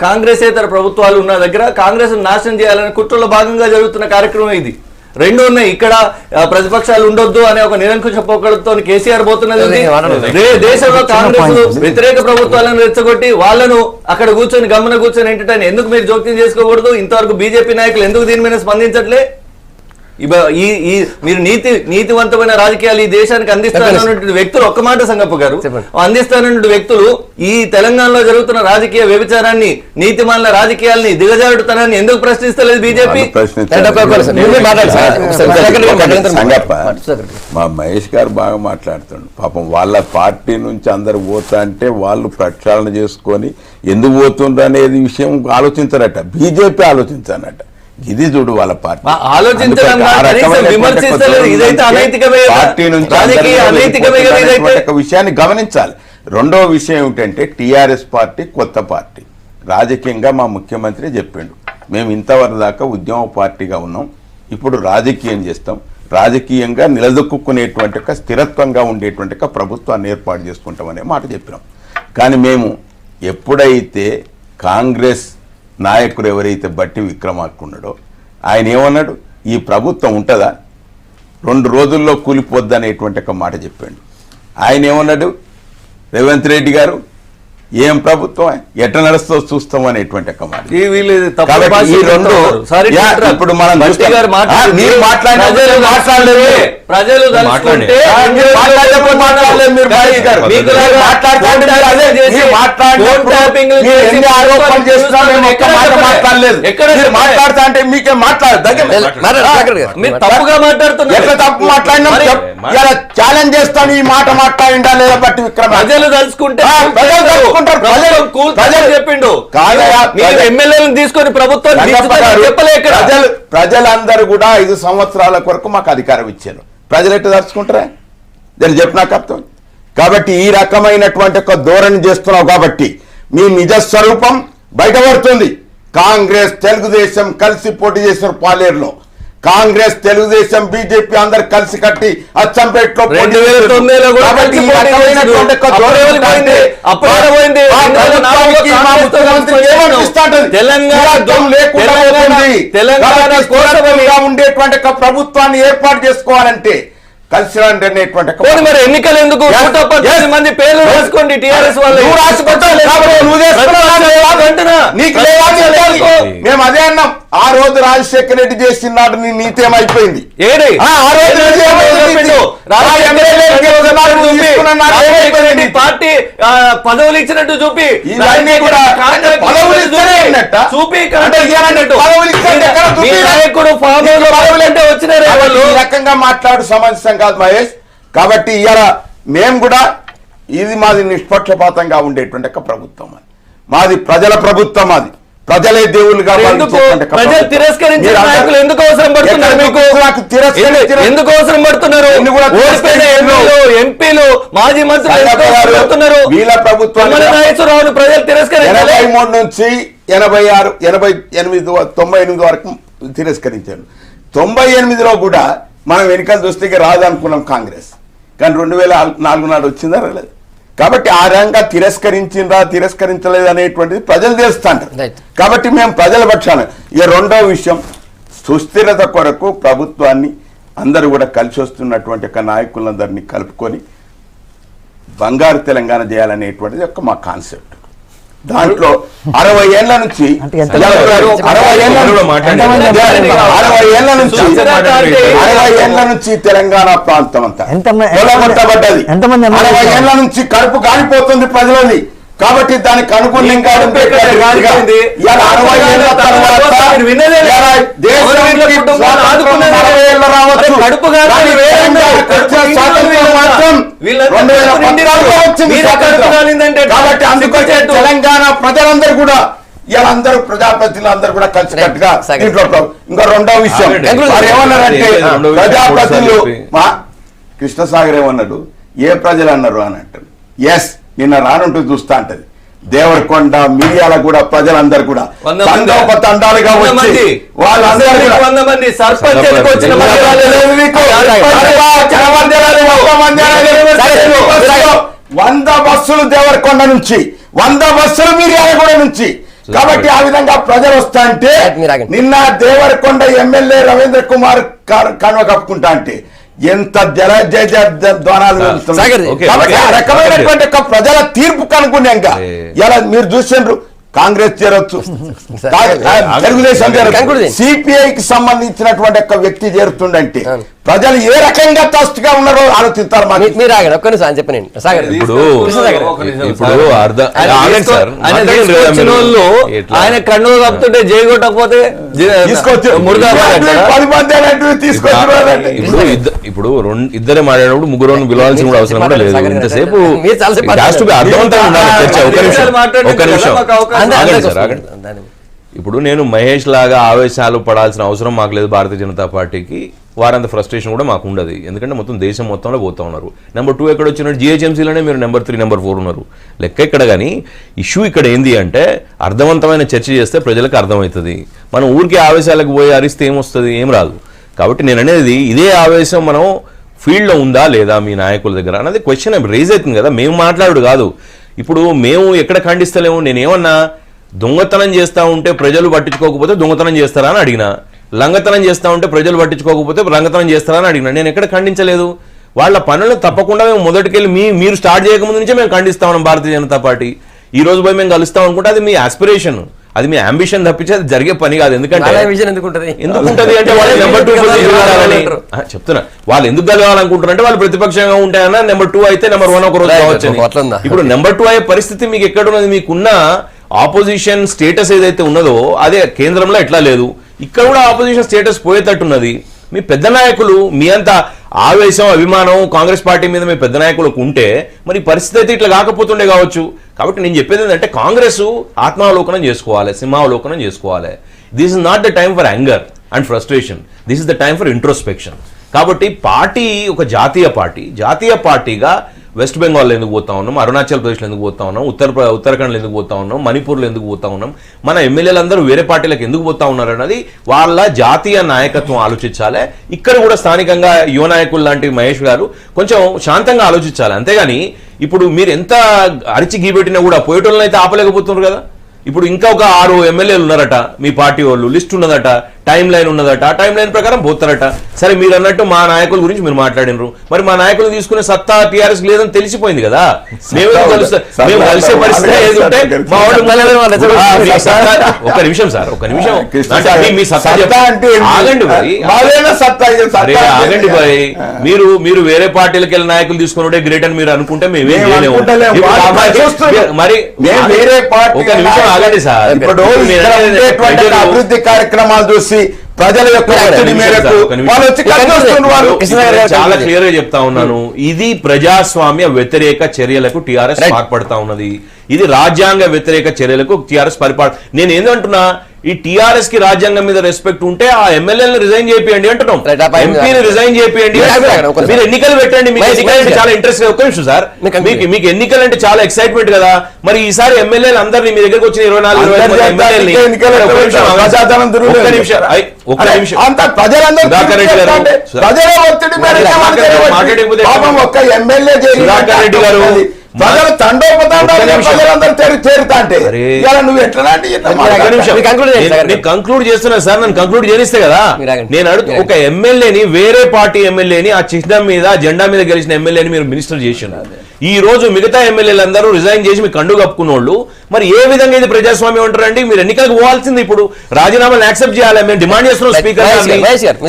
కాంగ్రెసేతర ప్రభుత్వాలు ఉన్న దగ్గర కాంగ్రెస్ నాశనం చేయాలనే కుట్రలో భాగంగా జరుగుతున్న కార్యక్రమం ఇది. 2 ఉన్నాయి. ఇక్కడ ప్రతిపక్షాలు ఉండొద్దు అనే ఒక నిరంకుశ పోకడతో కేసీఆర్ పోతున్నది. దేశంలో కాంగ్రెస్ వ్యతిరేక ప్రభుత్వాలను రెచ్చగొట్టి వాళ్ళను అక్కడ గమ్మున కూర్చొని ఎంటర్టైన్ ఎందుకు మీరు జోక్యం చేసుకోకూడదు? ఇంతవరకు బీజేపీ నాయకులు ఎందుకు దీని మీద స్పందించట్లే? మీరు నీతివంతమైన రాజకీయాలు ఈ దేశానికి అందిస్తానన్నటువంటి వ్యక్తులు, ఒక్క మాట సంగప్ప గారు, అందిస్తానన్నటువంటి వ్యక్తులు ఈ తెలంగాణలో జరుగుతున్న రాజకీయ వ్యభిచారాన్ని, నీతిమాల రాజకీయాల్ని, దిగజారుడుతనాన్ని ఎందుకు ప్రశ్నిస్తలేదు బీజేపీ? సంగప్ప, మా మహేష్ గారు బాగా మాట్లాడుతుండు. పాపం వాళ్ళ పార్టీ నుంచి అందరు పోతా అంటే వాళ్ళు ప్రక్షాళన చేసుకొని ఎందుకు పోతుండ్రు అనేది విషయం ఆలోచించారట. బీజేపీ ఆలోచించానట. ఇది చూడు వాళ్ళ పార్టీ విషయాన్ని గమనించాలి. రెండవ విషయం ఏమిటంటే టీఆర్ఎస్ పార్టీ కొత్త పార్టీ. రాజకీయంగా మా ముఖ్యమంత్రి చెప్పిండు, మేము ఇంతవరకు దాకా ఉద్యమ పార్టీగా ఉన్నాం, ఇప్పుడు రాజకీయం చేస్తాం, రాజకీయంగా నిలదొక్కునేటువంటి స్థిరత్వంగా ఉండేటువంటి ప్రభుత్వాన్ని ఏర్పాటు చేసుకుంటామనే మాట చెప్పినాం. కానీ మేము ఎప్పుడైతే కాంగ్రెస్ నాయకుడు ఎవరైతే బట్టి విక్రమార్క ఉన్నాడో ఆయన ఏమన్నాడు, ఈ ప్రభుత్వం ఉంటుందా, 2 రోజుల్లో కూలిపోద్ది అనేటువంటి ఒక మాట చెప్పాడు. ఆయన ఏమన్నాడు, రేవంత్ రెడ్డి గారు ఏం ప్రభుత్వం ఎట్లా నడుస్తో చూస్తాం అనేటువంటి ఒక మాట. ఈ వీళ్ళు తప్పుడు కాబట్టి భాష ఈ రెండు చెప్తున్నారు. సారీ యా, డాక్టర్, ఇప్పుడు మనం బంటి చూస్తాం. గారు మాట్లాడండి. మీరు మాట్లాడినప్పుడు ప్రజలు మాట్లాడలేదు. ప్రజలు మాట్లాడండి. తలుచుకుంటే మీరు మాట్లాడేటప్పుడు మాట్లాడలేదు. మీరు మహేష్ గారు. మీకులాగా మాట్లాడుతుంటే మీరు అదే చేసి, మీరు మాట్లాడినప్పుడు ఫోన్ ట్యాపింగ్ మీరు చేసి ఎన్ని ఆరోపణలు చేస్తున్నా మేము ఒక్క ఎక్కడ మాట చెప్పలే. మాట్లాడలేదు. ఎక్కడ మీరు చెప్పలే. మాట్లాడుతా అంటే మీకే మాట్లాడదు మీరు తప్పుగా మాట్లాడుతున్నారు. ఎట్లా తప్పు మాట్లాడినా మరి ఇలా ఛాలెంజ్ చేస్తాను ఈ మాట మాట్లాడిందా లేదా బట్టి విక్రమ ప్రజలు తలుచుకుంటే ప్రజలు తలుచుకుంటారు. ప్రజలు చెప్పిండు కాదయా, మీరు ఎమ్మెల్యేలను తీసుకొని ప్రభుత్వం చెప్పలే ఇక్కడ ప్రజలందరూ కూడా 5 సంవత్సరాల కొరకు మాకు అధికారం ఇచ్చారు. ప్రజలు ఎట్లా తలుచుకుంటారా దాన్ని చెప్పు నాకు అర్థం. కాబట్టి ఈ రకమైనటువంటి ఒక ధోరణి చేస్తున్నావు కాబట్టి మీ నిజ స్వరూపం బయటపడుతుంది. కాంగ్రెస్ తెలుగుదేశం కలిసి పోటీ చేసిన పాలేరులో కాంగ్రెస్ తెలుగుదేశం బీజేపీ అందరు కలిసి కట్టి అచ్చంపేటలో 2009లో కూడా కాబట్టి ఈ కలిసి పోటీ రకమైనటువంటి ఒక చేశారు. ధోరణి అప్పుడు ఉంటే అప్పుడు ఏమైంది? ఆ ప్రభుత్వానికి మా ముఖ్యమంత్రి ఏమనిపిస్తాంటది? తెలంగాణ విరాటం లేకుండా పోతుంది. కాబట్టి కోరగా ఉండేటువంటి ఒక ప్రభుత్వాన్ని ఏర్పాటు చేసుకోవాలంటే కలిసి రండి అనేటువంటి ఒక పోనీ మరి ఎన్నికలు ఎందుకు? Yes. 118 మంది పేర్లు రాసుకోండి టీఆర్ఎస్ వాళ్ళు. నువ్వు రాసుకుంటావు కాబట్టి నువ్వు చేసుకున్నావు. అంటున్నా. నీకు లేవా చెప్పాలి. మేము అదే అన్నాం. ఆ రోజు రాజశేఖర రెడ్డి చేసిన నాడు నీ నీతి ఏమైపోయింది? ఏడి? ఆ రోజు నీతి ఏమైపోయింది? రెడ్డి పార్టీ పదవులు ఇచ్చినట్టు చూపి ఇవన్నీ కూడా పదవులు ఇచ్చినట్ట? చూపి అంటే ఇవ్వాలన్నట్టు పదవులు ఇచ్చినట్టు ఎక్కడ మీ చూపిరా? నాయకుడు ఫామ్ హౌస్ లో పదవులు అంటే వచ్చినారే కాబట్టి వాళ్ళు. ఈ రకంగా మాట్లాడు సమంజసం కాదు మహేష్. కాబట్టి ఇవాళ మేము కూడా ఇది మాది నిష్పక్షపాతంగా ఉండేటువంటి ఒక ప్రభుత్వం. మాది ప్రజల ప్రభుత్వం. మాది ప్రజలే దేవుళ్ళుగా ఎందుకు ప్రజలు తిరస్కరించిన నాయకులు ఎందుకు అవసరం పడుతున్నారు మీకు? ఎందుకు అవసరం పడుతున్నారు? ఓడిపోయిన ఎంపీలు మాజీ మంత్రులు ఎందుకు అవసరం పడుతున్నారు? వీళ్ళ ప్రభుత్వం నాయకురావును ప్రజలు తిరస్కరించారు. 83 నుంచి 86, 88, 98 వరకు తిరస్కరించారు. 98లో కూడా మనం ఎన్నికలు చూస్తే ఇక రాదనుకున్నాం కాంగ్రెస్. కానీ 2004 నాడు వచ్చిందా రాలేదు. కాబట్టి ఆ రకంగా తిరస్కరించలేదు అనేటువంటిది ప్రజలు తెలుస్తుంటారు. కాబట్టి మేము ప్రజల పక్షాన. ఇక రెండో విషయం, సుస్థిరత కొరకు ప్రభుత్వాన్ని అందరూ కూడా కలిసి వస్తున్నటువంటి ఒక నాయకులందరినీ కలుపుకొని బంగారు తెలంగాణ చేయాలనేటువంటిది ఒక మా కాన్సెప్ట్. దాంట్లో 60 ఏళ్ల నుంచి 60 ఏళ్ల నుంచి తెలంగాణ ప్రాంతం అంతా కొట్టబడ్డది. 60 ఏళ్ల నుంచి కడుపు కాలిపోతుంది ప్రజలది. కాబట్టి దానికి అనుగుణంగా ఉండే 60 ఏళ్ల తర్వాత కాబట్టి అందుకొచ్చే తెలంగాణ ప్రజలందరూ కూడా వీళ్ళందరూ ప్రజాప్రతినిధులు అందరూ కూడా కలిసికట్టుగా దీంట్లో. ఇంకా రెండో విషయం వారు ఏమన్నారంటే ప్రజాప్రతినిధులు మా కృష్ణసాగర్ ఏమన్నాడు, ఏ ప్రజలు అన్నారు అని అంటారు. ఎస్, నిన్న రానుంటూ చూస్తా అంటది దేవరకొండ మీడియాల కూడా ప్రజలందరూ కూడా తండాలుగా వచ్చి వాళ్ళందరూ 100 బస్సులు దేవరకొండ నుంచి, 100 బస్సులు మీడియాల నుంచి. కాబట్టి ఆ విధంగా ప్రజలు వస్తా అంటే నిన్న దేవరకొండ ఎమ్మెల్యే రవీంద్ర కుమార్ కనువ కప్పుకుంటా అంటే ఎంత జలజనాలు కాబట్టి ఆ రకమైనటువంటి ప్రజల తీర్పు కనుక్కున్నాక ఇలా మీరు చూసిండ్రు కాంగ్రెస్ చేరొచ్చు, తెలుగుదేశం చేరొచ్చు, సిపిఐకి సంబంధించినటువంటి ఒక వ్యక్తి చేరుతుండంటే ప్రజలు ఏ రకంగా తస్తుగా ఉన్నారో ఆలోచిస్తారు. మీరు ఆగండి ఒక్క నిమిషం చెప్పండి. ఆయన కన్ను కప్పుతుంటే జై కొట్టకపోతే తీసుకొచ్చు 10 మంది తీసుకొచ్చి ఇప్పుడు ఇద్దరే మాట్లాడినప్పుడు ముగ్గురు పిలవాల్సిన కూడా అవసరం కూడా లేదు. ఇంతసేపు ఇప్పుడు నేను మహేష్ లాగా ఆవేశాలు పడాల్సిన అవసరం మాకు లేదు. భారతీయ జనతా పార్టీకి వారంత ఫ్రస్ట్రేషన్ కూడా మాకు ఉండదు. ఎందుకంటే మొత్తం దేశం మొత్తంలో పోతా ఉన్నారు. నెంబర్ 2 ఎక్కడ వచ్చినట్టు జిహెచ్ఎంసీలోనే మీరు నెంబర్ 3, నెంబర్ 4 ఉన్నారు. లెక్క ఇక్కడ. కానీ ఇష్యూ ఇక్కడ ఏంది అంటే అర్థవంతమైన చర్చ చేస్తే ప్రజలకు అర్థమవుతుంది. మనం ఊరికి ఆవేశాలకు పోయి అరిస్తే ఏమొస్తుంది? ఏం రాదు. కాబట్టి నేను అనేది ఇదే ఆవేశం మనం ఫీల్డ్లో ఉందా లేదా మీ నాయకుల దగ్గర అన్నది క్వశ్చన్ రేజ్ అవుతుంది కదా. మేము మాట్లాడు కాదు. ఇప్పుడు మేము ఎక్కడ ఖండిస్తలేము. నేనేమన్నా దొంగతనం చేస్తూ ఉంటే ప్రజలు పట్టించుకోకపోతే దొంగతనం చేస్తారా అని అడిగినా, లంగతనం చేస్తూ ఉంటే ప్రజలు పట్టించుకోకపోతే లంగతనం చేస్తారా అని అడిగినా. నేను ఎక్కడ ఖండించలేదు. వాళ్ళ పనులను తప్పకుండా మేము మొదటికెళ్ళి మీరు స్టార్ట్ చేయకముందు నుంచే మేము ఖండిస్తా ఉన్నాం భారతీయ జనతా పార్టీ. ఈ రోజు పోయి మేము కలుస్తాం అనుకుంటే అది మీ ఆస్పిరేషన్, అది మీ అంబిషన్ తప్పించి అది జరిగే పని కాదు. ఎందుకంటే విజన్ ఎందుకుంటది అంటే వాళ్ళు నెంబర్ 2 చెప్తున్నా, వాళ్ళు ఎందుకు కలగాలనుకుంటారు అంటే వాళ్ళు ప్రతిపక్షంగా ఉంటాయన్నా నెంబర్ 2 అయితే నెంబర్ 1 ఒక రోజు కావచ్చు. ఇప్పుడు నెంబర్ 2 అయ్యే పరిస్థితి మీకు ఎక్కడ ఉన్నది? మీకున్న ఆపోజిషన్ స్టేటస్ ఏదైతే ఉన్నదో అదే కేంద్రంలో ఎట్లా లేదు, ఇక్కడ కూడా ఆపోజిషన్ స్టేటస్ పోయేటట్టున్నది. మీ పెద్ద నాయకులు మీ అంత ఆవేశం అభిమానం కాంగ్రెస్ పార్టీ మీద మీ పెద్ద నాయకులకు ఉంటే మరి పరిస్థితి అయితే ఇట్లా కాకపోతుండే కావచ్చు. కాబట్టి నేను చెప్పేది ఏంటంటే కాంగ్రెస్ ఆత్మావలోకనం చేసుకోవాలి, సింహావలోకనం చేసుకోవాలి. This is not the time for anger and frustration, this is the time for introspection. కాబట్టి పార్టీ ఒక జాతీయ పార్టీగా వెస్ట్ బెంగాల్లో ఎందుకు పోతా ఉన్నాం, అరుణాచల్ ప్రదేశ్లో ఎందుకు పోతా ఉన్నాం, ఉత్తరాఖండ్లో ఎందుకు పోతా ఉన్నాం, మణిపూర్లో ఎందుకు పోతా ఉన్నాం, మన ఎమ్మెల్యేలందరూ వేరే పార్టీలకు ఎందుకు పోతా ఉన్నారు అన్నది వాళ్ళ జాతీయ నాయకత్వం ఆలోచించాలి. ఇక్కడ కూడా స్థానికంగా యువ నాయకులు లాంటి మహేష్ గారు కొంచెం శాంతంగా ఆలోచించాలి. అంతేగాని ఇప్పుడు మీరు ఎంత అరిచి గీబెట్టినా కూడా పోయేటోళ్ళని అయితే ఆపలేకపోతున్నారు కదా. ఇప్పుడు ఇంకా ఒక 6 ఎమ్మెల్యేలు ఉన్నారట మీ పార్టీ వాళ్ళు, లిస్ట్ ఉన్నదట, టైం లైన్ ఉన్నదట, ఆ టైం లైన్ ప్రకారం పోతారట. సరే మీరు అన్నట్టు మా నాయకుల గురించి మీరు మాట్లాడినరు, మరి మా నాయకులు తీసుకునే సత్తా టీఆర్ఎస్ లేదని తెలిసిపోయింది కదా. మేము కలిసే పరిస్థితి ఏది ఉంటే మా ఒక్క నిమిషం సార్, ఒక్క నిమిషం అంటే మీ సత్తా ఆగండి భాయ్, ఆగండి భాయ్. మీరు వేరే పార్టీలకు వెళ్ళిన నాయకులు తీసుకుని గ్రేట్ అని మీరు అనుకుంటే మేమేం చేయలేము. మరి ఒక నిమిషం ఆగండి సార్. ఇప్పుడు అభివృద్ధి కార్యక్రమాలు చూసి ప్రజల యొక్క చాలా క్లియర్ గా చెప్తా ఉన్నాను, ఇది ప్రజాస్వామ్య వ్యతిరేక చర్యలకు టిఆర్ఎస్ పాల్పడతా ఉన్నది, ఇది రాజ్యాంగ వ్యతిరేక చర్యలకు టిఆర్ఎస్ పరిపాలన. నేను ఏందంటున్నా, ఈ టిఆర్ఎస్ కి రాజ్యాంగం మీద రెస్పెక్ట్ ఉంటే ఆ ఎమ్మెల్యేలను రిజైన్ చేయండి అంటున్నాం, ఎంపీని రిజైన్ చేయండి, మీరు ఎన్నికలు పెట్టండి. మీకు ఎన్నికలు అంటే చాలా ఇంట్రెస్ట్. ఒక్క నిమిషం సార్, మీకు ఎన్నికలు అంటే చాలా ఎక్సైట్మెంట్ కదా. మరి ఈసారి ఎమ్మెల్యేలు అందరినీ మీ దగ్గరకు వచ్చిన 24 ఎమ్మెల్యేలని రెడ్డి గారు కంక్లూడ్ చేస్తున్నా సార్, నన్ను కంక్లూడ్ చేస్తే కదా. నేను అడుగు ఒక ఎమ్మెల్యేని, వేరే పార్టీ ఎమ్మెల్యేని, ఆ చిహ్నం మీద జెండా మీద గెలిచిన ఎమ్మెల్యేని మీరు మినిస్టర్ చేసినారు. ఈ రోజు మిగతా ఎమ్మెల్యేలు అందరూ రిజైన్ చేసి మీ కండు కప్పుకున్నోళ్ళు మరి ఏ విధంగా ఇది ప్రజాస్వామ్యం అంటారండి? మీరు ఎన్నికలకు పోవాల్సింది, ఇప్పుడు రాజీనామాలు యాక్సెప్ట్ చేయాలి. మేము డిమాండ్ చేస్తున్నాం స్పీకర్.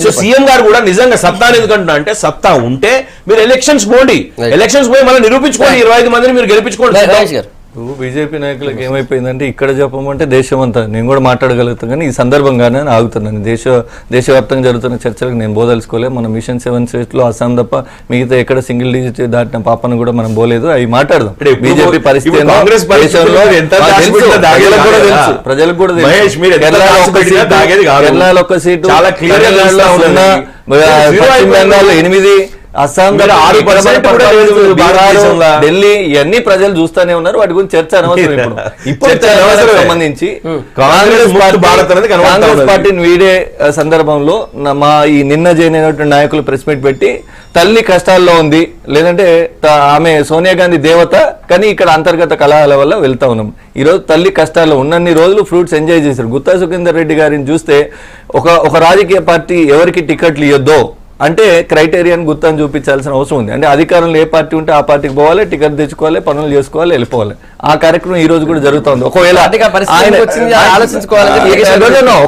సో సీఎం గారు కూడా నిజంగా సత్తా ఎందుకంటున్నా అంటే, సత్తా ఉంటే మీరు ఎలక్షన్స్ పోండి, ఎలక్షన్స్ పోయి మళ్ళీ నిరూపించుకోండి, 25 మందిని మీరు గెలిపించుకోండి. బీజేపీ నాయకులకు ఏమైపోయిందంటే, ఇక్కడ చెప్పమంటే దేశం అంతా నేను కూడా మాట్లాడగలుగుతాను, కానీ ఈ సందర్భంగానే ఆగుతున్నాను. దేశవ్యాప్తంగా జరుగుతున్న చర్చలకు నేను బోదలుచుకోలేదు. మన మిషన్ 7 స్టేట్లో అస్సాం తప్ప మిగతా ఎక్కడ సింగిల్ డిజిట్ దాటిన పాపను కూడా మనం పోలేదు. అవి మాట్లాడదాం. బీజేపీ పరిస్థితి ప్రజలకు కూడా కేరళలో ఒక సీటు, పశ్చిమ బెంగాల్లో 8, అస్సాం 6%, ఢిల్లీ, ఇవన్నీ ప్రజలు చూస్తూనే ఉన్నారు. వాటి గురించి చర్చ అనవసరం. ఇప్పుడు సంబంధించి కాంగ్రెస్ పార్టీని వీడే సందర్భంలో మా ఈ నిన్న చేయనటువంటి నాయకులు ప్రెస్ మీట్ పెట్టి తల్లి కష్టాల్లో ఉంది, లేదంటే ఆమె సోనియా గాంధీ దేవత, కానీ ఇక్కడ అంతర్గత కలహాల వల్ల వెళ్తా ఉన్నాం. ఈరోజు తల్లి కష్టాల్లో ఉన్నన్ని రోజులు ఫ్రూట్స్ ఎంజాయ్ చేశారు. గుత్తా సుఖేందర్ రెడ్డి గారిని చూస్తే ఒక రాజకీయ పార్టీ ఎవరికి టికెట్లు ఇవ్వద్దో అంటే క్రైటీరియాని గుర్తని చూపించాల్సిన అవసరం ఉంది. అంటే అధికారంలో ఏ పార్టీ ఉంటే ఆ పార్టీకి పోవాలి, టికెట్ తెచ్చుకోవాలి, పనులు చేసుకోవాలి, వెళ్ళిపోవాలి. ఆ కార్యక్రమం ఈ రోజు కూడా జరుగుతుంది. ఒకవేళ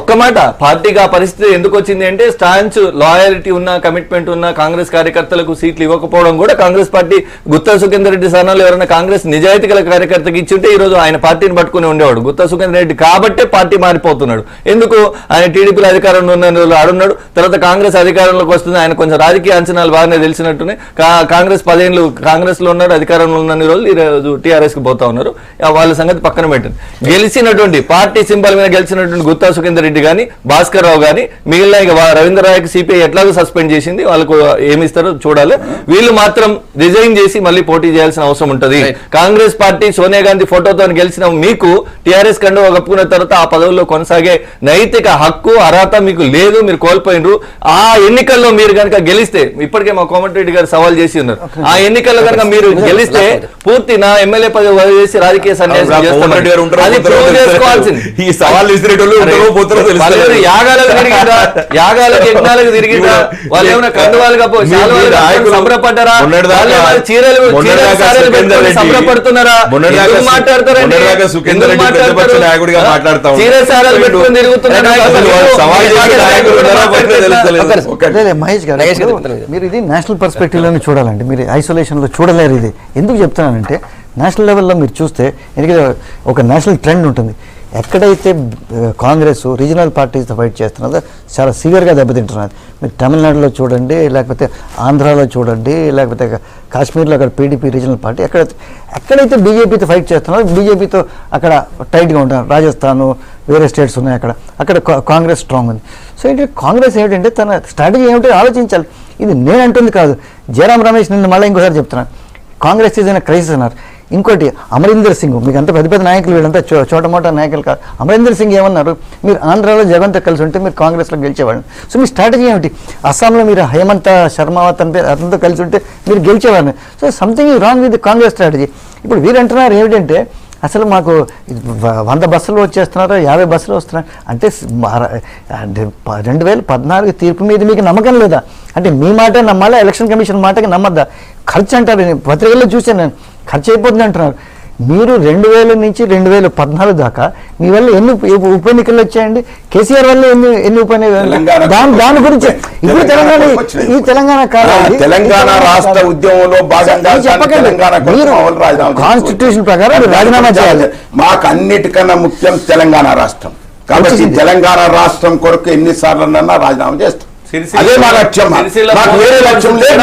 ఒక్క మాట, పార్టీకి ఆ పరిస్థితి ఎందుకు వచ్చింది అంటే, స్టాన్స్ లాయల్టీ ఉన్న, కమిట్మెంట్ ఉన్న కాంగ్రెస్ కార్యకర్తలకు సీట్లు ఇవ్వకపోవడం కూడా కాంగ్రెస్ పార్టీ. గుత్తా సుఖేందర్ రెడ్డి స్థానంలో ఎవరైనా కాంగ్రెస్ నిజాయితీ గల కార్యకర్తకి ఇచ్చింటే ఈ రోజు ఆయన పార్టీని పట్టుకుని ఉండేవాడు. గుత్తా సుఖేందర్ రెడ్డి కాబట్టే పార్టీ మారిపోతున్నాడు. ఎందుకు? ఆయన టీడీపీలో అధికారంలో ఉన్న రోజులు ఆడున్నాడు, తర్వాత కాంగ్రెస్ అధికారంలోకి వస్తుంది. ఆయన కొంచెం రాజకీయ అంచనాలు బాగానే తెలిసినట్టునే కాంగ్రెస్ 10 ఏళ్ళు కాంగ్రెస్ లో ఉన్నాడు, అధికారంలో ఉన్న రోజులు ఈ రోజు టీఆర్ఎస్ కి పోతా ఉన్నారు. వాళ్ళ సంగతి పక్కన పెట్టండి. గెలిచినటువంటి పార్టీ సింబల్ మీద గెలిచినటువంటి గుత్తా సుఖేందర్ రెడ్డి గానీ, భాస్కర్ రావు గానీ, మిగిలిన రవీంద్రరావుకి సిపిఐ ఎట్లాగో సస్పెండ్ చేసింది, వాళ్ళకు ఏమిస్తారో చూడాలి. వీళ్ళు మాత్రం రిజైన్ చేసి మళ్ళీ పోటీ చేయాల్సిన అవసరం ఉంటుంది. కాంగ్రెస్ పార్టీ సోనియా గాంధీ ఫోటోతో గెలిచిన మీకు టీఆర్ఎస్ కండువా కప్పుకున్న తర్వాత ఆ పదవుల్లో కొనసాగే నైతిక హక్కు, అర్హత మీకు లేదు, మీరు కోల్పోయినరు. ఆ ఎన్నికల్లో మీరు కనుక గెలిస్తే, ఇప్పటికే మా కోమటిరెడ్డి గారు సవాల్ చేసి ఉన్నారు, ఆ ఎన్నికల్లో కనుక మీరు గెలిస్తే పూర్తి నా ఎమ్మెల్యే పదవి వదిలేసి చేసి రాజకీయ సన్యాసం కోమటిరెడ్డి చేస్తామని గారు ఉంటారో అది పోతారో ప్రూవ్ చేసుకోవాల్సింది. ఈ సవాళ్ళు విసిరేటోళ్ళు ఉంటారో పోతారో తెలుస్తలేదు. వాళ్ళు యాగాలకు తిరిగిందా, యాగాలకు యజ్ఞాలకు తిరిగిందా, వాళ్ళు ఏమైనా కండువాలు కప్పు సంబరపడ్డారా, చీరలు సారీలు పెట్టుకొని సంబరపడుతున్నారా, ఎందుకు మాట్లాడతారండి, ఎందుకు మాట్లాడతారు? చీర సారాలు పెట్టుకొని తిరుగుతున్నారు. మహేష్ గారు మీరు ఇది నేషనల్ పర్స్పెక్టివ్లోనే చూడాలండి, మీరు ఐసోలేషన్లో చూడలేరు. ఇది ఎందుకు చెప్తున్నానంటే నేషనల్ లెవెల్లో మీరు చూస్తే ఎందుకంటే ఒక నేషనల్ ట్రెండ్ ఉంటుంది. ఎక్కడైతే కాంగ్రెస్ రీజనల్ పార్టీస్తో ఫైట్ చేస్తున్నదో చాలా సివియర్గా దెబ్బతింటున్నది. మీరు తమిళనాడులో చూడండి, లేకపోతే ఆంధ్రాలో చూడండి, లేకపోతే కాశ్మీర్లో అక్కడ పీడీపీ రీజనల్ పార్టీ ఎక్కడైతే బీజేపీతో ఫైట్ చేస్తున్నారో బీజేపీతో అక్కడ టైట్గా ఉంటారు. రాజస్థాన్ వేరే స్టేట్స్ ఉన్నాయి, అక్కడ కాంగ్రెస్ స్ట్రాంగ్ ఉంది. సో ఏంటంటే కాంగ్రెస్ ఏమిటంటే తన స్ట్రాటజీ ఏమిటో ఆలోచించాలి. ఇది నేను అంటుంది కాదు, జయరాం రమేష్ నిన్న మళ్ళీ ఇంకోసారి చెప్తున్నాను, కాంగ్రెస్ ఈజ్ ఇన్ క్రైసిస్ అన్నారు. ఇంకోటి అమరీందర్ సింగ్, మీకు అంత పెద్ద పెద్ద నాయకులు వీళ్ళంతా చోటమోట నాయకులు కాదు. అమరీందర్ సింగ్ ఏమన్నారు, మీరు ఆంధ్రాలో జగన్తో కలిసి ఉంటే మీరు కాంగ్రెస్లో గెలిచేవాడిని. సో మీ స్ట్రాటజీ ఏమిటి? అస్సాంలో మీరు హేమంత్ శర్మావత్ అంటే అతనితో కలిసి ఉంటే మీరు గెలిచేవాడిని. So something is wrong with Congress strategy. ఇప్పుడు వీరు అంటున్నారు ఏమిటంటే అసలు మాకు 100 బస్సులు వచ్చేస్తున్నారు, 50 బస్సులు వస్తున్నారు అంటే 2014 తీర్పు మీద మీకు నమ్మకం లేదా? అంటే మీ మాట నమ్మాలా, ఎలక్షన్ కమిషన్ మాటకి నమ్మద్దా? ఖర్చు అంటారు, పత్రికల్లో చూశాను నేను, ఖర్చు అయిపోతుంది అంటున్నారు. మీరు 2000 నుంచి 2014 దాకా మీ వల్ల ఎన్ని ఉప ఎన్నికలు వచ్చాయండి? కేసీఆర్ వల్ల ఎన్ని ఉప ఎన్నికలు? దాని గురించి ఇప్పుడు తెలంగాణ కాదు, తెలంగాణ రాష్ట్ర ఉద్యమంలో భాగంగా కాన్స్టిట్యూషన్ ప్రకారం రాజీనామా చేయాలి. మాకు అన్నిటికన్నా ముఖ్యం తెలంగాణ రాష్ట్రం. కాబట్టి తెలంగాణ రాష్ట్రం కొరకు ఎన్నిసార్లు రాజీనామా చేస్తాం. అదే మా లక్ష్యం. మాకు వేరే లక్ష్యం లేదు.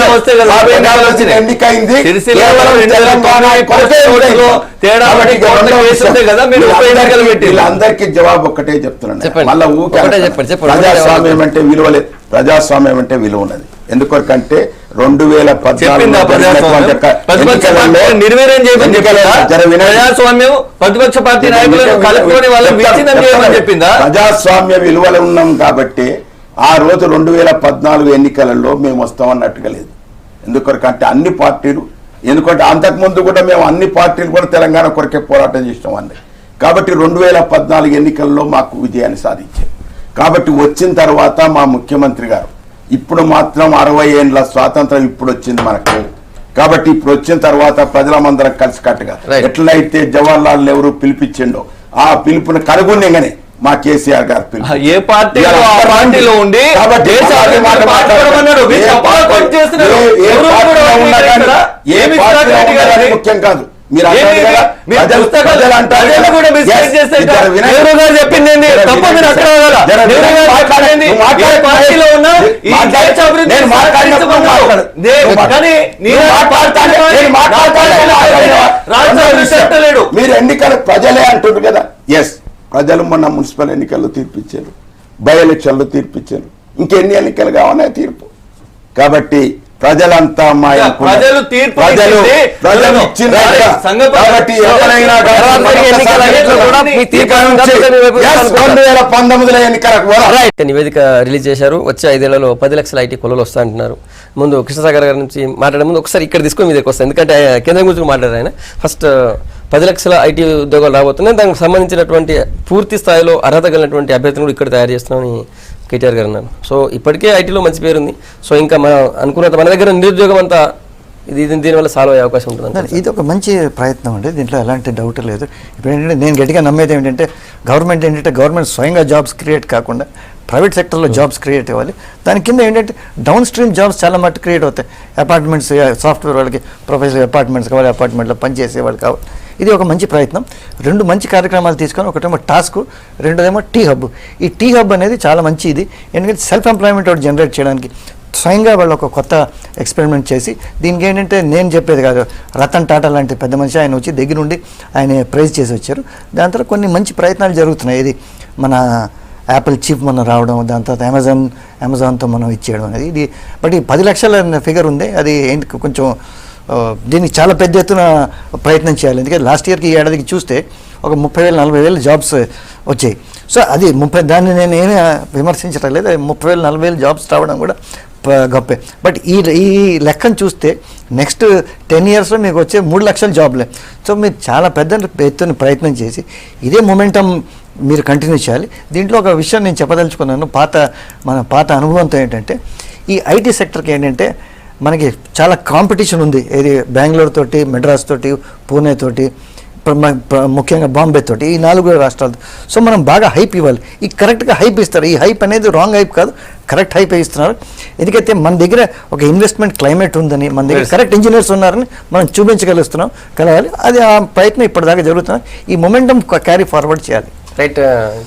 ఎన్నికైంది వీళ్ళందరికీ జవాబు ఒక్కటే చెప్తున్నాను. మళ్ళీ ప్రజాస్వామ్యం అంటే విలువ లేదు, ప్రజాస్వామ్యం అంటే విలువ ఉన్నది. ఎందుకంటే 2014 ప్రజాస్వామ్య విలువలు ఉన్నాం కాబట్టి ఆ రోజు 2014 ఎన్నికలలో మేము వస్తామన్నట్టుగా లేదు. ఎందుకంటే అన్ని పార్టీలు, ఎందుకంటే అంతకుముందు కూడా మేము అన్ని పార్టీలు కూడా తెలంగాణ కొరకే పోరాటం చేసినాం అన్నీ. కాబట్టి 2014 ఎన్నికల్లో మాకు విజయాన్ని సాధించాం. కాబట్టి వచ్చిన తర్వాత మా ముఖ్యమంత్రి గారు ఇప్పుడు మాత్రం 60 ఏళ్ళ స్వాతంత్రం ఇప్పుడు వచ్చింది మనకు. కాబట్టి ఇప్పుడు వచ్చిన తర్వాత ప్రజలమందరం కలిసికట్టుగా ఎట్లయితే జవహర్లాల్ నెహ్రూ పిలిపించిండో ఆ పిలుపుని కనుగొనగానే మా కేసీఆర్ గారు పిలుపు ఏ పార్టీలో ఉండి ముఖ్యం కాదు. మీరు ఎన్నికలు ప్రజలే అంటున్నారు కదా. ఎస్, ప్రజలు మొన్న మున్సిపల్ ఎన్నికల్లో తీర్పిచ్చారు, బై ఎలక్షన్లో తీర్పిచ్చారు, ఇంకెన్ని ఎన్నికలు కావాలనే తీర్పు. కాబట్టి ప్రజలంతా ప్రజలు తీర్పు 2019 ఎన్నికలకు నివేదిక రిలీజ్ చేశారు. వచ్చే 5 ఏళ్లలో 10 లక్షల ఐటీ కొలువులు వస్తా అంటున్నారు. ముందు కృష్ణసాగర్ గారి నుంచి మాట్లాడే ముందు ఒకసారి ఇక్కడ తీసుకొని మీ దగ్గరికి వస్తాను, ఎందుకంటే కేంద్రం గురించి మాట్లాడారు ఆయన. ఫస్ట్ 10 లక్షల ఐటీ ఉద్యోగాలు రాబోతున్నాయి, దానికి సంబంధించినటువంటి పూర్తి స్థాయిలో అర్హత కలిగినటువంటి అభ్యర్థిని కూడా ఇక్కడ తయారు చేస్తున్నామని కేటీఆర్ గారు అన్నారు. సో ఇప్పటికే ఐటీలో మంచి పేరుంది. సో ఇంకా మనం అనుకున్నంత మన దగ్గర నిరుద్యోగం అంతా దీనివల్ల సాల్వ్ అయ్యే అవకాశం ఉంటుంది. ఇది ఒక మంచి ప్రయత్నం అండి, దీంట్లో ఎలాంటి డౌట్ లేదు. ఇప్పుడు ఏంటంటే నేను గట్టిగా నమ్మేది ఏంటంటే గవర్నమెంట్ స్వయంగా జాబ్స్ క్రియేట్ కాకుండా ప్రైవేట్ సెక్టర్లో జాబ్స్ క్రియేట్ అవ్వాలి. దాని కింద ఏంటంటే డౌన్ స్ట్రీమ్ జాబ్స్ చాలా మట్టు క్రియేట్ అవుతాయి. అపార్ట్మెంట్స్, సాఫ్ట్వేర్ వాళ్ళకి ప్రొఫెషనల్ అపార్ట్మెంట్స్ కావాలి, అపార్ట్మెంట్లో పనిచేసే వాళ్ళు కావాలి. ఇది ఒక మంచి ప్రయత్నం. 2 మంచి కార్యక్రమాలు తీసుకొని, ఒకటేమో టాస్క్, రెండోదేమో టీ హబ్. ఈ టీ హబ్ అనేది చాలా మంచి ఇది, ఎందుకంటే సెల్ఫ్ ఎంప్లాయ్మెంట్ ఒకటి జనరేట్ చేయడానికి స్వయంగా వాళ్ళు ఒక కొత్త ఎక్స్పెరిమెంట్ చేసి, దీనికి ఏంటంటే నేను చెప్పేది కాదు, రతన్ టాటా లాంటి పెద్ద మనిషి ఆయన వచ్చి దగ్గరుండి ఆయన ప్రైజ్ చేసి వచ్చారు. దాని తర్వాత కొన్ని మంచి ప్రయత్నాలు జరుగుతున్నాయి. ఇది మన యాపిల్ చీఫ్ మనం రావడం, దాని తర్వాత అమెజాన్తో మనం ఇచ్చేయడం అనేది ఇది. బట్ ఈ 10 లక్షల ఫిగర్ ఉంది, అది ఏంటి కొంచెం దీనికి చాలా పెద్ద ఎత్తున ప్రయత్నం చేయాలి. ఎందుకంటే లాస్ట్ ఇయర్కి ఈ ఏడాదికి చూస్తే ఒక 30,000-40,000 జాబ్స్ వచ్చాయి. సో అది దాన్ని నేను ఏమీ విమర్శించడం లేదు. 30,000-40,000 జాబ్స్ రావడం కూడా గొప్పే. బట్ ఈ లెక్కను చూస్తే నెక్స్ట్ 10 yearsలో మీకు వచ్చే 3 లక్షల జాబ్లే. సో మీరు చాలా పెద్ద ఎత్తున ప్రయత్నం చేసి ఇదే మొమెంటం మీరు కంటిన్యూ చేయాలి. దీంట్లో ఒక విషయం నేను చెప్పదలుచుకున్నాను. మన పాత అనుభవంతో ఏంటంటే ఈ ఐటీ సెక్టర్కి ఏంటంటే మనకి చాలా కాంపిటీషన్ ఉంది. ఏది బెంగళూరు తోటి, మెడ్రాస్ తోటి, పూణే తోటి, ముఖ్యంగా బాంబే తోటి, ఈ 4 రాష్ట్రాలతో. సో మనం బాగా హైప్ ఇవ్వాలి. ఈ కరెక్ట్గా హైప్ ఇస్తారు. ఈ హైప్ అనేది రాంగ్ హైప్ కాదు, కరెక్ట్ హైప్ ఇస్తున్నారు. ఎందుకైతే మన దగ్గర ఒక ఇన్వెస్ట్మెంట్ క్లైమేట్ ఉందని, మన దగ్గర కరెక్ట్ ఇంజనీర్స్ ఉన్నారని మనం కలగాలి. అది ఆ ప్రయత్నం ఇప్పటిదాకా జరుగుతుంది. ఈ మొమెంటం క్యారీ ఫార్వర్డ్ చేయాలి. రైట్.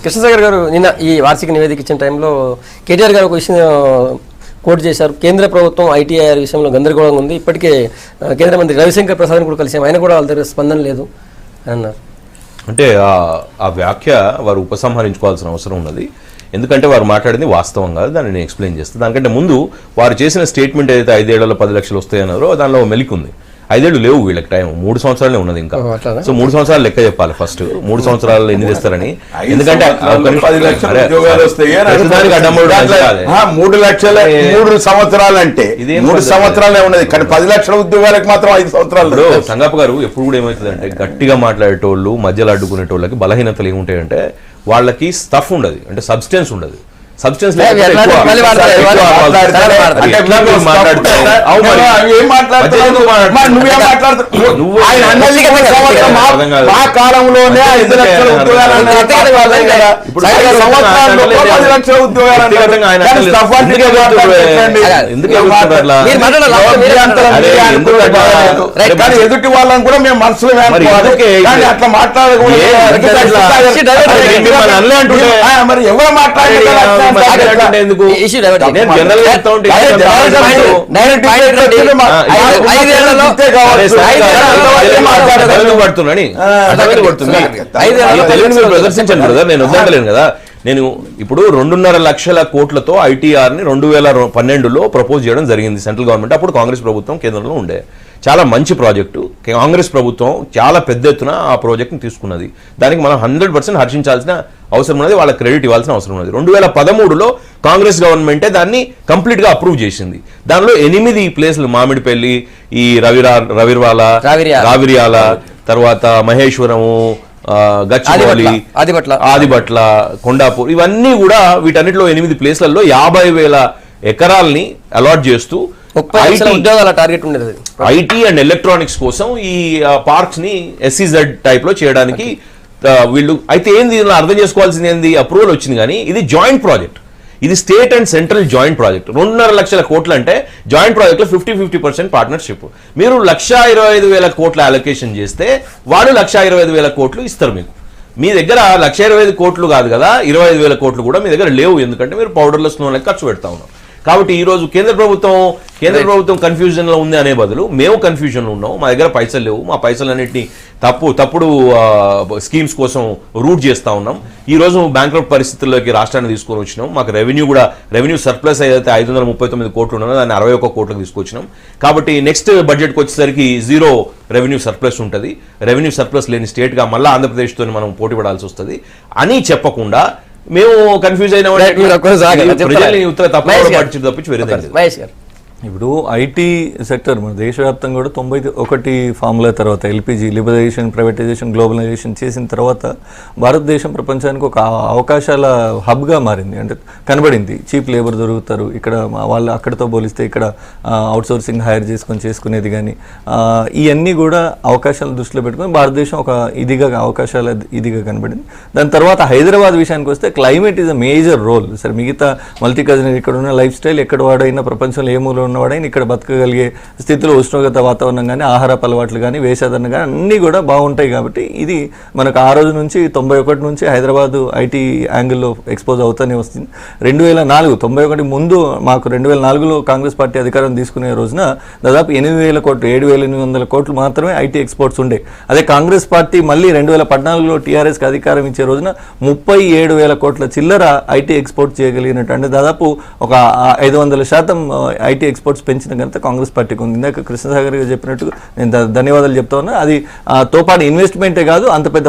కృష్ణసాగర్ గారు నిన్న ఈ వార్షిక నివేదిక ఇచ్చిన టైంలో కేటీఆర్ గారు ఒక విషయం కోట్ చేశారు. కేంద్ర ప్రభుత్వం ఐటీఐఆర్ విషయంలో గందరగోళంగా ఉంది. ఇప్పటికే కేంద్ర మంత్రి రవిశంకర్ ప్రసాద్ కూడా కలిసాం, ఆయన కూడా వాళ్ళ దగ్గర స్పందన లేదు అన్నారు. అంటే ఆ వ్యాఖ్య వారు ఉపసంహరించుకోవాల్సిన అవసరం ఉన్నది. ఎందుకంటే వారు మాట్లాడింది వాస్తవం కాదు, దాన్ని నేను ఎక్స్ప్లెయిన్ చేస్తాను. దానికంటే ముందు వారు చేసిన స్టేట్మెంట్ ఏదైతే 5 ఏళ్లలో 10 లక్షలు వస్తాయన్నారో దానిలో మెలికి ఉంది. 5 ఏళ్ళు లేవు వీళ్ళకి, టైం 3 సంవత్సరాలే ఉన్నది ఇంకా. సో 3 సంవత్సరాలు లెక్క చెప్పాలి ఫస్ట్. 3 సంవత్సరాలు ఎన్ని తెస్తారని. ఎందుకంటే 10 లక్షల ఉద్యోగాలు వస్తాయి. 3 లక్షల 3 సంవత్సరాలు అంటే 3 సంవత్సరాలే ఉన్నది, కానీ 10 లక్షల ఉద్యోగాలకు మాత్రం 5 సంవత్సరాలు. సంగప్ప గారు ఎప్పుడు కూడా ఏమవుతుందంటే గట్టిగా మాట్లాడేటోళ్ళు మధ్యలో అడ్డుకునేటోళ్ళకి బలహీనతలు ఏముంటాయంటే వాళ్ళకి స్టఫ్ ఉండదు, అంటే సబ్స్టెన్స్ ఉండదు. సబ్స్టెన్స్ మా కాలంలోనే 5 లక్షల ఉద్యోగాలు ఎదుటి వాళ్ళని కూడా మేము మనసులో అట్లా మాట్లాడకూడదు. మరి ఎవరు మాట్లాడారు? ప్రదర్శించండి బ్రదర్, నేను వద్దలేను కదా. నేను ఇప్పుడు 2.5 లక్షల కోట్లతో ఐటీఆర్ని 2012లో ప్రపోజ్ చేయడం జరిగింది సెంట్రల్ గవర్నమెంట్. అప్పుడు కాంగ్రెస్ ప్రభుత్వం కేంద్రంలో ఉండే. చాలా మంచి ప్రాజెక్టు. కాంగ్రెస్ ప్రభుత్వం చాలా పెద్ద ఎత్తున ఆ ప్రాజెక్ట్ని తీసుకున్నది. దానికి మనం 100% హర్షించాల్సిన అవసరం ఉన్నది, వాళ్ళకి క్రెడిట్ ఇవ్వాల్సిన అవసరం ఉన్నది. 2013లో కాంగ్రెస్ గవర్నమెంటే దాన్ని కంప్లీట్గా అప్రూవ్ చేసింది. దానిలో 8 ప్లేసులు, మామిడిపల్లి, ఈ రావిర్యాల, తర్వాత మహేశ్వరము, గచ్చిబౌలి, ఆదిబట్ల, కొండాపూర్, ఇవన్నీ కూడా వీటన్నిటిలో 8 ప్లేస్లలో 50,000 ఎకరాల్ని అలాట్ చేస్తూ ఐటీ అండ్ ఎలక్ట్రానిక్స్ కోసం ఈ పార్క్స్ ని SEZ టైప్ లో చేయడానికి వీళ్ళు. అయితే ఏంది అర్థం చేసుకోవాల్సింది ఏంది, అప్రూవల్ వచ్చింది కానీ ఇది జాయింట్ ప్రాజెక్ట్. ఇది state and central joint project. 2.5 లక్షల కోట్లు అంటే జాయింట్ ప్రాజెక్ట్ లో 50% పార్ట్నర్షిప్. మీరు 125,000 కోట్ల అలొకేషన్ చేస్తే వాడు 125,000 కోట్లు ఇస్తారు మీకు. మీ దగ్గర 125,000 కోట్లు కాదు కదా, 25,000 కోట్లు కూడా మీ దగ్గర లేవు. ఎందుకంటే మీరు పౌడర్లో స్నో లెక్క ఖర్చు పెడతా ఉన్నాం. కాబట్టి ఈ రోజు కేంద్ర ప్రభుత్వం కన్ఫ్యూజన్ లో ఉంది అనే బదులు మేము కన్ఫ్యూజన్ లో ఉన్నాం. మా దగ్గర పైసలు లేవు, మా పైసలన్నింటినీ తప్పుడు స్కీమ్స్ కోసం రూట్ చేస్తా ఉన్నాం. ఈ రోజు బ్యాంక్రప్ట్ పరిస్థితుల్లోకి రాష్ట్రాన్ని తీసుకొని వచ్చినాం. మాకు రెవెన్యూ సర్ప్లస్ ఏదైతే 539 కోట్లు ఉన్నదో దాన్ని 61 కోట్లకు తీసుకొచ్చినాం. కాబట్టి నెక్స్ట్ బడ్జెట్కి వచ్చేసరికి 0 రెవెన్యూ సర్ప్లస్ ఉంటుంది. రెవెన్యూ సర్ప్లస్ లేని స్టేట్గా మళ్ళీ ఆంధ్రప్రదేశ్తో మనం పోటీ పడాల్సి వస్తుంది అని చెప్పకుండా మేము కన్ఫ్యూజ్ అయినా తప్పించి వేరే. ఇప్పుడు ఐటీ సెక్టర్ మన దేశవ్యాప్తంగా కూడా 91 ఫార్ములా తర్వాత ఎల్పిజి లిబరైజేషన్, ప్రైవేటైజేషన్, గ్లోబలైజేషన్ చేసిన తర్వాత భారతదేశం ప్రపంచానికి ఒక అవకాశాల హబ్గా మారింది. అంటే కనబడింది, చీప్ లేబర్ దొరుకుతారు ఇక్కడ, వాళ్ళు అక్కడితో పోలిస్తే ఇక్కడ అవుట్సోర్సింగ్ హైర్ చేసుకునేది కానీ ఇవన్నీ కూడా అవకాశాలను దృష్టిలో పెట్టుకొని భారతదేశం ఒక అవకాశాల ఇదిగా కనబడింది. దాని తర్వాత హైదరాబాద్ విషయానికి వస్తే climate is a major role. సరే మిగతా మల్టీ కజినరీ ఇక్కడ ఉన్న లైఫ్ స్టైల్ ఎక్కడ వాడైనా ప్రపంచంలో ఏ మూల ఉన్నవాడైనా ఇక్కడ బతకగలిగే స్థితిలో ఉష్ణోగ్రత వాతావరణం కానీ ఆహారపు అలవాట్లు కానీ వేషాధరణ కానీ అన్నీ కూడా బాగుంటాయి. కాబట్టి ఇది మనకు ఆ రోజు నుంచి 91 నుంచి హైదరాబాద్ ఐటీ యాంగిల్లో ఎక్స్పోజ్ అవుతూనే వస్తుంది. 2004 91 ముందు మాకు 2004లో కాంగ్రెస్ పార్టీ అధికారం తీసుకునే రోజున దాదాపు 8,000 కోట్లు 7,800 కోట్లు మాత్రమే ఐటీ ఎక్స్పోర్ట్స్ ఉండే. అదే కాంగ్రెస్ పార్టీ మళ్ళీ 2014లో టీఆర్ఎస్కి అధికారం ఇచ్చే రోజున 37,000 కోట్ల చిల్లర ఐటీ ఎక్స్పోర్ట్ చేయగలిగినట్టు, అంటే దాదాపు ఒక 500% ఐటీ ఎక్స్పోర్ట్స్ పెంచిన ఘనత కాంగ్రెస్ పార్టీకి ఉంది. ఇందాక కృష్ణసాగర్ గారు చెప్పినట్టు నేను ధన్యవాదాలు చెప్తా ఉన్నా. అది తో పాటు ఇన్వెస్ట్మెంటే కాదు, అంత పెద్ద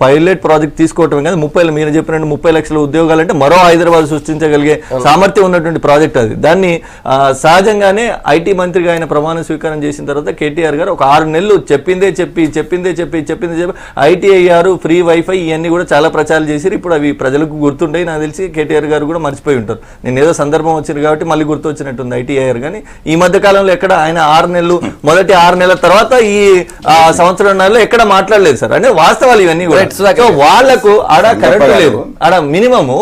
పైలట్ ప్రాజెక్ట్ తీసుకోవటమే కాదు, మీరు చెప్పినట్టు 30 లక్షల ఉద్యోగాలంటే మరో హైదరాబాద్ సృష్టించగలిగే సామర్థ్యం ఉన్నటువంటి ప్రాజెక్ట్ అది. దాన్ని సహజంగానే ఐటీ మంత్రిగా ఆయన ప్రమాణ స్వీకారం చేసిన తర్వాత కేటీఆర్ గారు ఒక 6 నెలలు చెప్పిందే చెప్పి ITIR, ఫ్రీ వైఫై ఇవన్నీ కూడా చాలా ప్రచారం చేశారు. ఇప్పుడు అవి ప్రజలకు గుర్తుంటాయి. నాకు తెలిసి కేటీఆర్ గారు కూడా మర్చిపోయి ఉంటారు. నేను ఏదో సందర్భం వచ్చింది కాబట్టి మళ్ళీ గుర్తు వచ్చినట్టుంది ITIR. కానీ ఈ మధ్య కాలంలో ఎక్కడ ఆయన 6 నెలలు, మొదటి 6 నెలల తర్వాత ఈ సంవత్సరంలో ఎక్కడ మాట్లాడలేదు సార్. అంటే వాస్తవాలు ఇవన్నీ కూడా. వాళ్లకు ఆడ కరెంటు లేదు, ఆడ మినిమము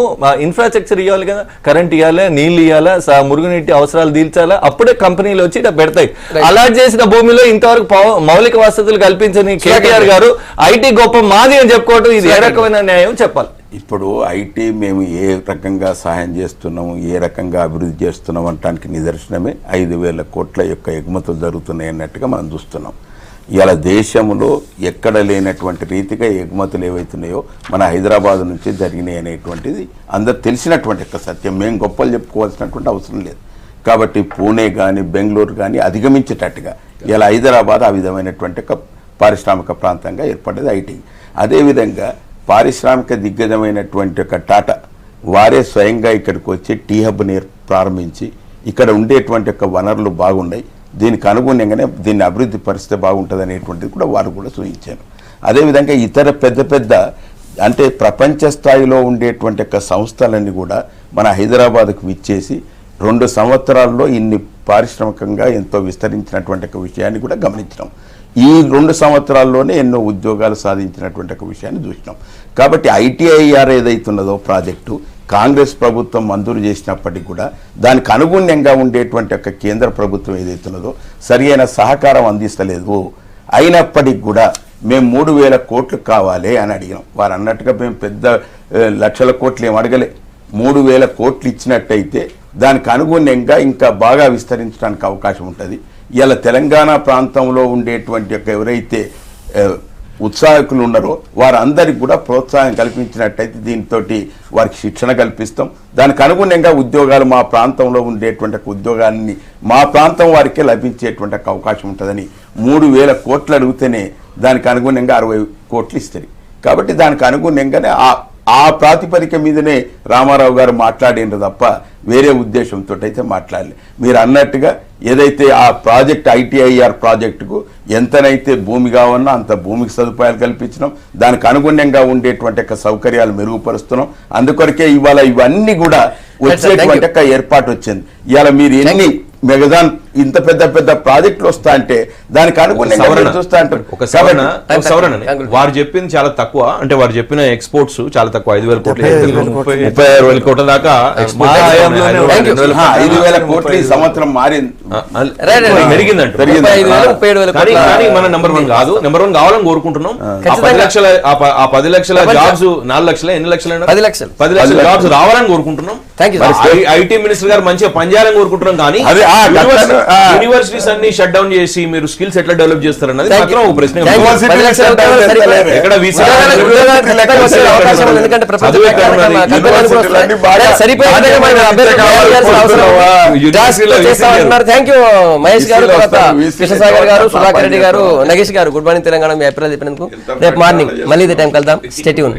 ఇన్ఫ్రాస్ట్రక్చర్ ఇవ్వాలి కదా, కరెంట్ ఇవ్వాలి, నీళ్లు ఇవ్వాలా, మురుగునీటి అవసరాలు తీర్చాలా, అప్పుడే కంపెనీలు వచ్చి పెడతాయి. అలాట్ చేసిన భూమిలో ఇంతవరకు మౌలిక వసతులు కల్పించని కేటీఆర్ గారు ఐటీ గొప్ప మాది అని చెప్పుకోవడం ఇది ఏ రకమైన న్యాయం చెప్పాలి. ఇప్పుడు ఐటీ మేము ఏ రకంగా సహాయం చేస్తున్నాము, ఏ రకంగా అభివృద్ధి చేస్తున్నాం అనడానికి నిదర్శనమే 5,000 కోట్ల యొక్క ఎగుమతులు జరుగుతున్నాయి అన్నట్టుగా మనం చూస్తున్నాం. ఇలా దేశంలో ఎక్కడ లేనటువంటి రీతిగా ఎగుమతులు ఏవైతున్నాయో మన హైదరాబాద్ నుంచి జరిగినాయి అనేటువంటిది అందరు తెలిసినటువంటి యొక్క సత్యం. మేము గొప్పలు చెప్పుకోవాల్సినటువంటి అవసరం లేదు. కాబట్టి పూణే కానీ బెంగళూరు కానీ అధిగమించేటట్టుగా ఇలా హైదరాబాద్ ఆ విధమైనటువంటి ఒక పారిశ్రామిక ప్రాంతంగా ఏర్పడ్డది ఐటీ. అదేవిధంగా పారిశ్రామిక దిగ్గజమైనటువంటి ఒక టాటా వారే స్వయంగా ఇక్కడికి వచ్చి టీ హబ్ని ప్రారంభించి ఇక్కడ ఉండేటువంటి యొక్క వనరులు బాగున్నాయి, దీనికి అనుగుణంగానే దీన్ని అభివృద్ధి పరిస్థితి బాగుంటుంది అనేటువంటిది కూడా వారు కూడా సూచించారు. అదేవిధంగా ఇతర పెద్ద అంటే ప్రపంచ స్థాయిలో ఉండేటువంటి యొక్క సంస్థలన్నీ కూడా మన హైదరాబాద్కు విచ్చేసి 2 సంవత్సరాల్లో ఇన్ని పారిశ్రామికంగా ఎంతో విస్తరించినటువంటి ఒక విషయాన్ని కూడా గమనించినాం. ఈ 2 సంవత్సరాల్లోనే ఎన్నో ఉద్యోగాలు సాధించినటువంటి ఒక విషయాన్ని చూసినాం. కాబట్టి ITIR ఏదైతున్నదో ప్రాజెక్టు కాంగ్రెస్ ప్రభుత్వం మంజూరు చేసినప్పటికీ కూడా దానికి అనుగుణ్యంగా ఉండేటువంటి ఒక కేంద్ర ప్రభుత్వం ఏదైతున్నదో సరి అయిన సహకారం అందిస్తలేదు. అయినప్పటికీ కూడా మేము 3,000 కోట్లు కావాలి అని అడిగినాం. వారు అన్నట్టుగా మేము పెద్ద లక్షల కోట్లు ఏం అడగలే. 3,000 కోట్లు ఇచ్చినట్టయితే దానికి అనుగుణంగా ఇంకా బాగా విస్తరించడానికి అవకాశం ఉంటుంది. ఇలా తెలంగాణ ప్రాంతంలో ఉండేటువంటి యొక్క ఎవరైతే ఉత్సాహకులు ఉన్నారో వారందరికీ కూడా ప్రోత్సాహం కల్పించినట్టయితే దీంతో వారికి శిక్షణ కల్పిస్తాం. దానికి అనుగుణంగా ఉద్యోగాలు మా ప్రాంతంలో ఉండేటువంటి ఉద్యోగాన్ని మా ప్రాంతం వారికే లభించేటువంటి అవకాశం ఉంటుందని 3,000 కోట్లు అడిగితేనే దానికి అనుగుణంగా 60 కోట్లు ఇస్తారు. కాబట్టి దానికి అనుగుణంగానే ఆ ప్రాతిపదిక మీదనే రామారావు గారు మాట్లాడిండ్రు తప్ప వేరే ఉద్దేశంతో అయితే మాట్లాడలే. మీరు అన్నట్టుగా ఏదైతే ఆ ప్రాజెక్ట్ ITIR ప్రాజెక్టుకు ఎంతనైతే భూమి కావన్నా అంత భూమికి సదుపాయాలు కల్పించినాం. దానికి అనుగుణంగా ఉండేటువంటి సౌకర్యాలు మెరుగుపరుస్తున్నాం. అందుకొరకే ఇవాళ ఇవన్నీ కూడా వచ్చేటువంటి ఏర్పాటు వచ్చింది. ఇవాళ మీరు ఎన్ని మెగాదాన్ ఇంత పెద్ద ప్రాజెక్టులు వస్తా అంటే దానికి అనుగుణంగా చూస్తా అంటారు. వారు చెప్పింది చాలా తక్కువ, అంటే వారు చెప్పిన ఎక్స్పోర్ట్స్ చాలా తక్కువ. 5,000 కోట్లు 36,000 కోట్ల దాకా 5,000 కోట్లు ఈ సంవత్సరం పెరిగిందంట. కానీ మన నెంబర్ 1 కాదు, నెంబర్ 1 కావాలని కోరుకుంటున్నాం. ఆ 10 లక్షల జాబ్స్ 4 లక్షల ఎన్ని లక్షలు 10 లక్షల జాబ్స్ రావాలని కోరుకుంటున్నాం. ఐటీ మినిస్టర్ గారు మంచిగా పనిచేయాలని కోరుకుంటున్నాం. కానీ యూనివర్సిటీస్ అన్ని షట్ డౌన్ చేసి మీరు స్కిల్స్ ఎట్లా డెవలప్ చేస్తారన్నది మాత్రం ఒక ప్రశ్న. మహేష్ గారు, కృష్ణసాగర్ గారు, సుధాకర్ రెడ్డి గారు, నగేష్ గారు, గుడ్ మార్నింగ్ తెలంగాణ. మీ అభిప్రాయాలు చెప్పినందుకు. రేపు మార్నింగ్ మళ్ళీ ఇదే టైం కలుద్దాం. Stay tune.